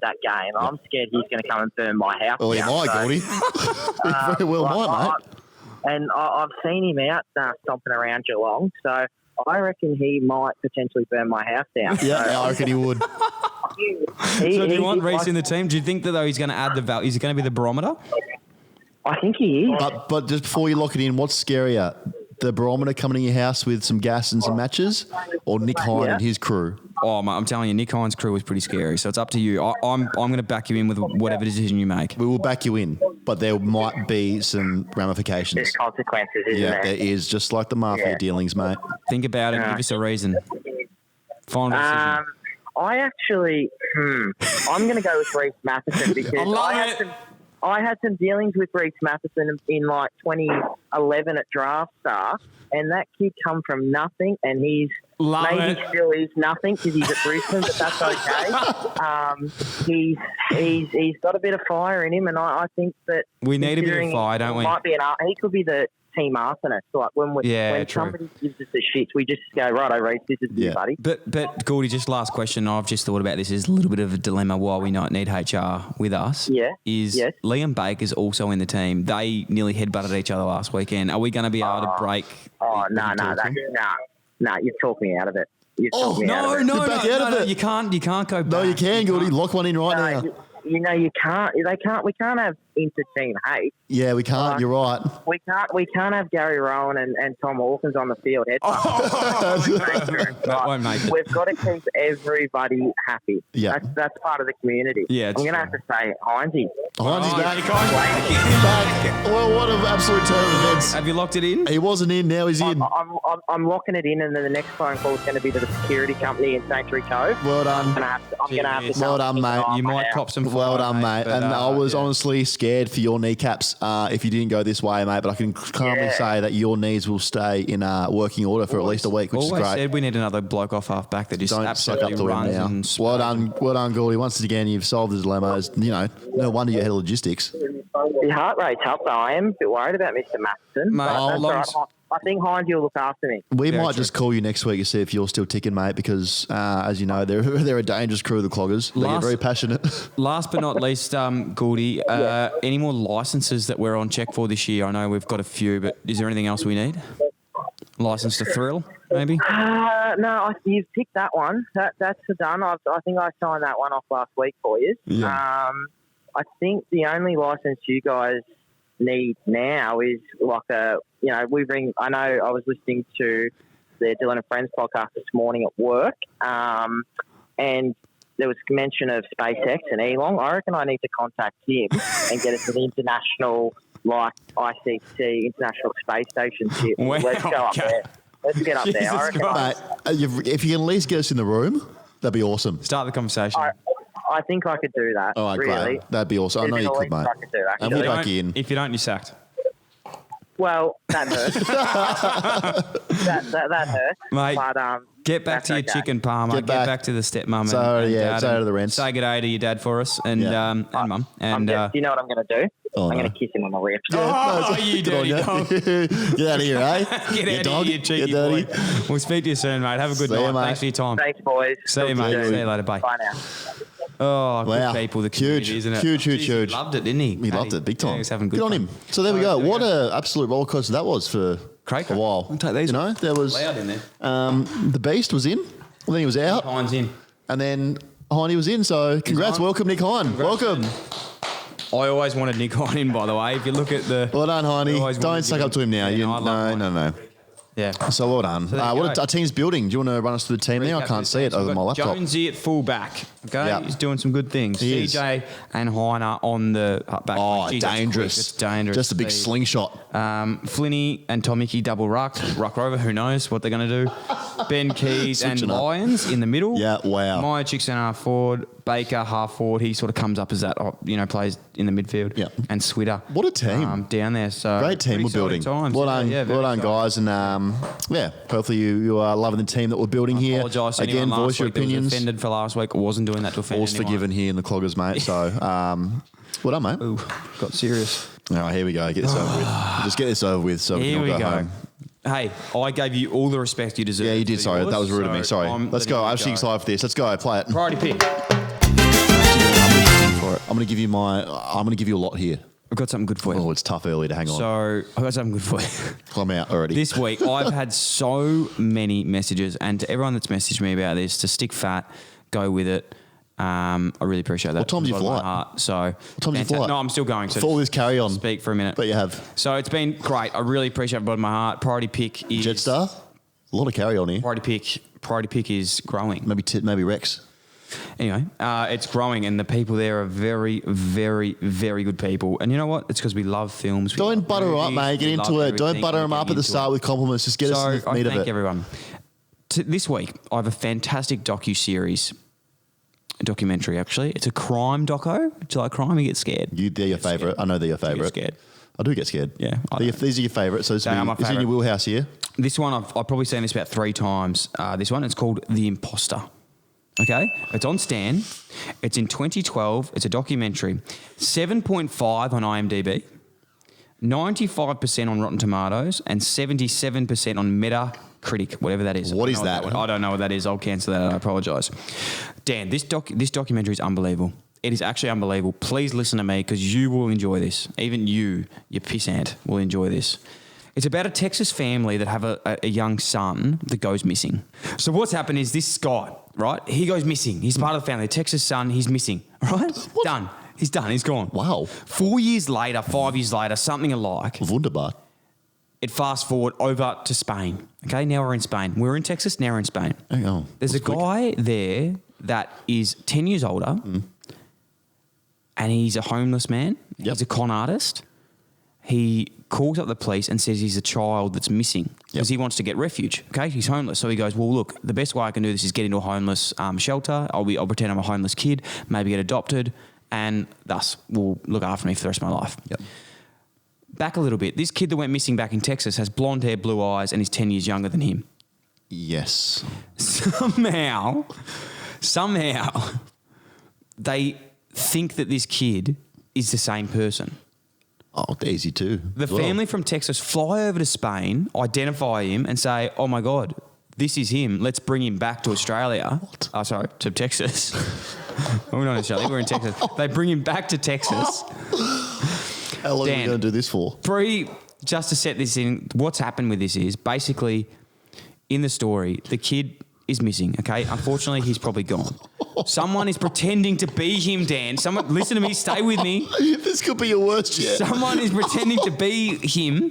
that game. I'm scared he's going to come and burn my house. Well, he down, might, Gordy. He very well might, mate. And I've seen him out stomping around Geelong, so I reckon he might potentially burn my house down. Yeah, I reckon he would. So do you want Reece in the team? Do you think that, though, he's going to add the value? Is he going to be the barometer? I think he is. But just before you lock it in, what's scarier? The barometer coming in your house with some gas and some matches, or Nick Hine and his crew? Oh, mate, I'm telling you, Nick Hine's crew was pretty scary. So it's up to you. I'm going to back you in with whatever decision you make. We will back you in, but there might be some ramifications. There's consequences, isn't there? There is, just like the mafia dealings, mate. Think about it. Give us a reason. Final decision. I actually, I'm going to go with Reece Matheson because I had some dealings with Reece Matheson in like 2011 at Draft Star, and that kid come from nothing, and he's still is nothing because he's at Brisbane, but that's okay. He's got a bit of fire in him, and I think that we need a bit of fire, don't we? He could be the team arsonist. Like when somebody gives us the shits, we just go, righto, Reece, this is you, buddy. But Gordy, just last question. I've just thought about this. Is a little bit of a dilemma why we not need HR with us. Yeah. Liam Baker's also in the team. They nearly headbutted each other last weekend. Are we going to be able to break? No, you've talked me out of it. You can't. You can't go back. No, you can, Gordy. Lock one in right now. You can't. We can't have into team hate. Yeah, we can't. You're right. We can't have Gary Rowan and Tom Hawkins on the field. That won't make it. We've got to keep everybody happy. Yeah. That's part of the community. Yeah, I'm going to have to say, Heinzie. Heinzie's back. Back. Back. Well, what an absolute turn of events. Have you locked it in? He wasn't in, now he's in. I'm locking it in, and then the next phone call is going to be to the security company in Sanctuary Cove. Well done. I'm going to have to Well done, mate. You might cop some Well fire, done, mate. but, And I was yeah. honestly scared for your kneecaps if you didn't go this way, mate. But I can calmly say that your knees will stay in working order for at least a week, which is Always great. said we need another bloke off half back that just Don't suck up absolutely to him runs now. and Well done, Goldie. Once again, you've solved the dilemmas. You know, no wonder you're head of logistics. The heart rate's up, though. I am a bit worried about Mr. Matheson. Mate, but that's long- all right. I think Heinzie will look after me. We Very might true. just call you next week to see if you're still ticking, mate, because as you know, they're a dangerous crew, the Cloggers. They get Last- very passionate. Last but not least, Goldie, any more licenses that we're on check for this year? I know we've got a few, but is there anything else we need? License to thrill, maybe? No, you've picked that one. That's done. I think I signed that one off last week for you. Yeah. I think the only license you guys need now is like I know I was listening to the Dylan and Friends podcast this morning at work, and there was mention of SpaceX and Elon. I reckon I need to contact him and get us an international, like ICC, International Space Station ship. Wow, Let's go up okay. there. Let's get up there. I Jesus reckon Christ. Mate, if you can at least get us in the room, that'd be awesome. Start the conversation. I think I could do that. All right, really. great. That'd be awesome. I know you could, mate. I could do, And actually. we'll If you back don't- you in. If you don't, you're sacked. Well, that hurts. that hurts. Mate, But, get back that's to your okay. chicken parma. Get Get back. back to the stepmum. So, and yeah, dad say and to the rents. Say good day to your dad for us and Yeah. and mum. I'm And just, you know what I'm going to do? Oh, I'm no. going to kiss him on the lips. oh, you Good on dirty ya. dog. Get out of here, eh? Get out dog. of here, you cheeky Get dirty. boy. We'll speak to you soon, mate. Have a good See ya, night. mate. Thanks for your time. Thanks, boys. See you, Talk mate. to See you later. Bye. Bye now. Oh, good Wow. people, the Huge. community, isn't it? Huge. Jeez, he loved it, didn't he? He loved it big time. Yeah, he was having good on fun. him. So there we go. What an absolute roller coaster that was for Cracker. a while. I'll take these. You know, there was Loud in there. the Beast was in, and then he was out, Hines in. and then Hiney was in. So congrats, on. welcome Nick Hine. Welcome. I always wanted Nick Hine in, by the way. If you look at the... Well done, Hiney. always Don't wanted suck to up to him now. Yeah, You, no, I love no. Yeah. So well done. there you What go. our team's building? Do you want to run us through the team there? I can't see it So we've over my got laptop. Jonesy at full-back. Okay, Yeah. he's doing some good things. He is. CJ and Heiner on the back. Oh, Jeez, that's dangerous. quick. It's dangerous. Just a big speed. slingshot. Flinney and Tomicky double ruck rover. Who knows what they're going to do? Ben Keys and Switching up. Lyons in the middle. Yeah, wow. Maya Chickson half forward. Baker half forward. He sort of comes up as that. Plays in the midfield. Yeah. And Switter. What a team. Down there. So Great team pretty we're building. exciting times. Well done, Yeah, very well done, exciting. guys. And hopefully you are loving the team that we're building here. Apologise to Again, anyone last voice your week that was opinions. offended for last week. I wasn't doing that to offend All's anyone. forgiven here in the Cloggers, mate. So, well done, mate. Ooh, got serious. All right, here we go. Get this over with. Just get this over with so Here we we can all go. go home. Hey, I gave you all the respect you deserve. Yeah, you did. for Sorry, yours, that was rude of me. so Sorry. I'm Let's letting go. you I'm actually excited for this. Let's go. Play it. Priority pick. I'm going to give you a lot here. I've got something good for you. Oh, it's tough early to hang on. So I've got something good for you. I'm out already. This week, I've had so many messages, and to everyone that's messaged me about this, to stick fat, go with it. I really appreciate that. What time's your From the bottom of flight? my heart. So, What time's your flight? No, I'm still going. So Before this carry on. speak for a minute. But you have. So it's been great. I really appreciate it, bottom of my heart. Priority pick is Jetstar. A lot of carry on here. Priority pick is growing. Maybe Rex. Anyway, it's growing, and the people there are very, very, very good people. And you know what? It's because we love films. We Don't love butter them up, movies, mate. Get we into love it. Don't everything, butter we're them up getting at the into start it. with compliments. Just get us So to the I meat of thank it. everyone. This week, I have a fantastic documentary, actually. It's a crime doco. Do you like crime? You get scared. They're your favourite. I know they're your favourite. scared. I do get scared. Yeah, I These are your favourites. So this They are my is in your favourite. wheelhouse here. This one, I've probably seen this about 3 times. This one, it's called The Imposter. Okay? It's on Stan. It's in 2012. It's a documentary. 7.5 on IMDb, 95% on Rotten Tomatoes, and 77% on Metacritic, whatever that is. What is that? I don't know what that is. I'll cancel that. I apologise. Dan, this documentary is unbelievable. It is actually unbelievable. Please listen to me because you will enjoy this. Even you pissant, will enjoy this. It's about a Texas family that have a young son that goes missing. So what's happened is this guy, right? He goes missing. He's part of the family. Texas son, he's missing, right? Done. He's done. He's gone. Wow. 4 years later, 5 years later, something alike. Wunderbar. It fast forward over to Spain. Okay, now we're in Spain. We were in Texas, now we're in Spain. Oh, There's a guy there that is 10 years older and he's a homeless man. Yep. He's a con artist. He calls up the police and says he's a child that's missing because he wants to get refuge. Okay, he's homeless. So he goes, well, look, the best way I can do this is get into a homeless shelter. I'll pretend I'm a homeless kid, maybe get adopted, and thus will look after me for the rest of my life. Yep. Back a little bit. This kid that went missing back in Texas has blonde hair, blue eyes, and is 10 years younger than him. Yes. Somehow, they think that this kid is the same person. Oh, Daisy too. The family from Texas fly over to Spain, identify him, and say, "Oh my God, this is him. Let's bring him back to Australia." What? Oh, sorry, to Texas. We're not in Australia. We're in Texas. They bring him back to Texas. How long are we going to do this for? Just to set this in, what's happened with this is basically in the story, the kid is missing. Okay, unfortunately, he's probably gone. Someone is pretending to be him, Dan. Someone, listen to me. Stay with me. This could be your worst yet. Someone is pretending to be him,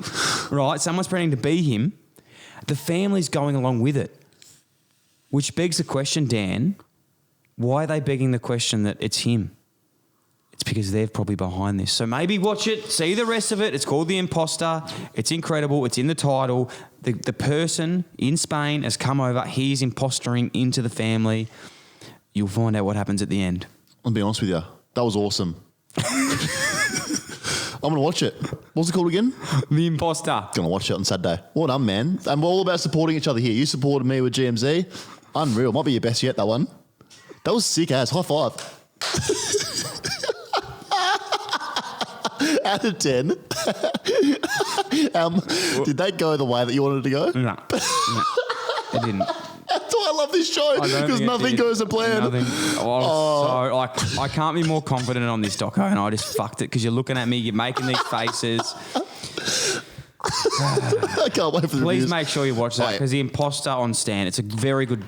right? Someone's pretending to be him. The family's going along with it, which begs the question, Dan, why are they begging the question that it's him? It's because they're probably behind this. So maybe watch it, see the rest of it. It's called The Imposter. It's incredible. It's in the title. The person in Spain has come over. He's impostering into the family. You'll find out what happens at the end. I'll be honest with you. That was awesome. I'm going to watch it. What's it called again? The Imposter. Going to watch it on Saturday. Well done, man. And we're all about supporting each other here. You supported me with GMZ. Unreal. Might be your best yet, that one. That was sick ass. High five. Out of 10. Did that go the way that you wanted it to go? No, it didn't. That's why I love this show, because nothing goes to plan. Nothing. So I can't be more confident on this doco, and I just fucked it because you're looking at me, you're making these faces. I can't wait for the Please reviews. make sure you watch that because The Imposter on Stan. It's a very good.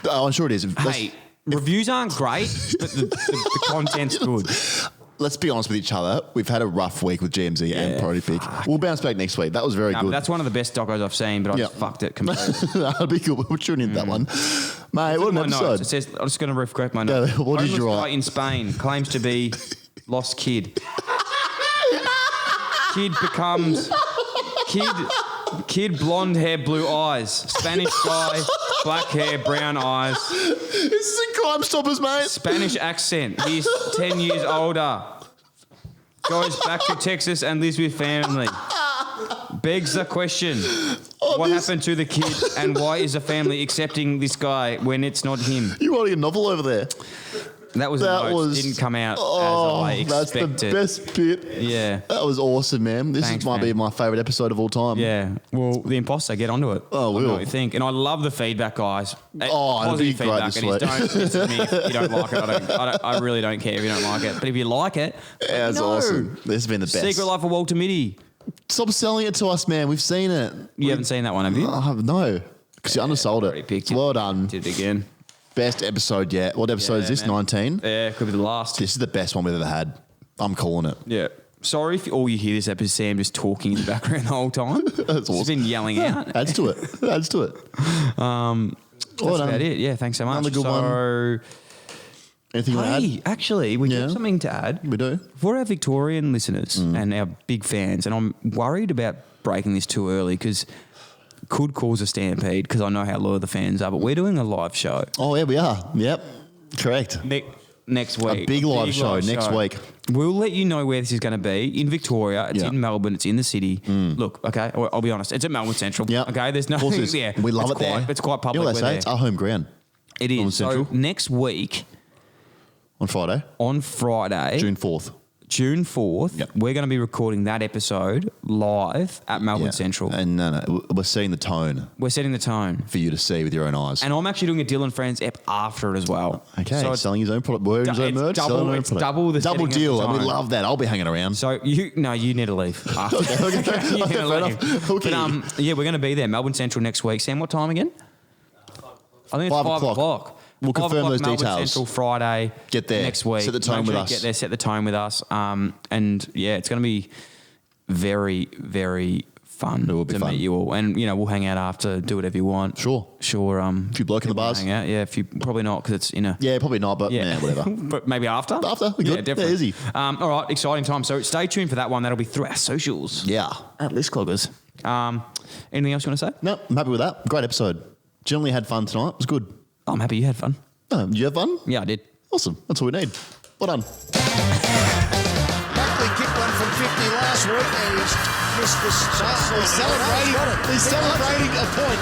I'm sure it is. Hey, reviews aren't great, but the content's good. Let's be honest with each other. We've had a rough week with GMZ and Priority Pick. We'll bounce back next week. That was very good. That's one of the best docos I've seen, but I just fucked it completely. That'll be good. We'll tune into that one. Mate, what an episode. Notes. It says, I'm just going to correct my notes. What did you write? Guy in Spain claims to be lost kid. Kid blonde hair, blue eyes. Spanish guy, black hair, brown eyes. This is a Crime Stoppers, mate. Spanish accent. He's 10 years older. Goes back to Texas and lives with family. Begs the question, what happened to the kid and why is the family accepting this guy when it's not him? You're writing a novel over there. That was didn't come out as I expected. That's the best bit. Yeah. That was awesome, man. This might be my favourite episode of all time. Yeah. Well, The Imposter, get onto it. Oh, I know what you think. And I love the feedback, guys. It'll be great this week. Don't listen to me if you don't like it. I really don't care if you don't like it. But if you like it, that's awesome. This has been the best. Secret Life of Walter Mitty. Stop selling it to us, man. We've seen it. You haven't seen that one, have you? No. Because you undersold it. Well done. Did it again. Best episode yet. What episode is this? 19? Yeah, could be the last. This is the best one we've ever had. I'm calling it. Yeah. Sorry if all you hear this episode is Sam just talking in the background the whole time. That's awesome. He's been yelling out. Adds to it. That's about it. Yeah, thanks so much. Another good one. Anything you want to add? Actually, we have something to add. We do. For our Victorian listeners and our big fans, and I'm worried about breaking this too early because could cause a stampede because I know how loyal the fans are, but we're doing a live show. Oh, yeah, we are. Yep. Correct. Next week. A big live show next week. We'll let you know where this is going to be. In Victoria, it's in Melbourne, it's in the city. Look, okay, I'll be honest, it's at Melbourne Central. Yep. Okay, there's no... Yeah, we love it there. It's quite public. You know what they say? It's our home ground. It is. So next week... On Friday? On Friday. June 4th. June 4th, we're going to be recording that episode live at Melbourne Central. And we're setting the tone. We're setting the tone. For you to see with your own eyes. And I'm actually doing a Dyl and Friends ep after it as well. Okay, so selling his own product, wearing his own merch. Double deal, and we love that. I'll be hanging around. So you need to leave after. But we're going to be there, Melbourne Central next week. Sam, what time again? I think it's 5 o'clock. We'll confirm those Melbourne details. Central Friday. Get there. Next week. Set the tone Make with sure you us. Get there, set the tone with us. And yeah, it's going to be very, very fun It will be to fun. meet you all. And, we'll hang out after, do whatever you want. Sure. A few bloke in the bars. Hang out. Yeah, probably not because it's in a... Yeah, probably not, but Yeah, whatever. but maybe after. After, we're Yeah, good. definitely. Yeah, easy. All right, exciting time. So stay tuned for that one. That'll be through our socials. Yeah. At List Cloggers. Anything else you want to say? No, I'm happy with that. Great episode. Generally had fun tonight. It was good. I'm happy you had fun. Did you have fun? Yeah, I did. Awesome. That's all we need. Well done. Buckley kicked one from 50 last week and he's missed the start. He's celebrating a point.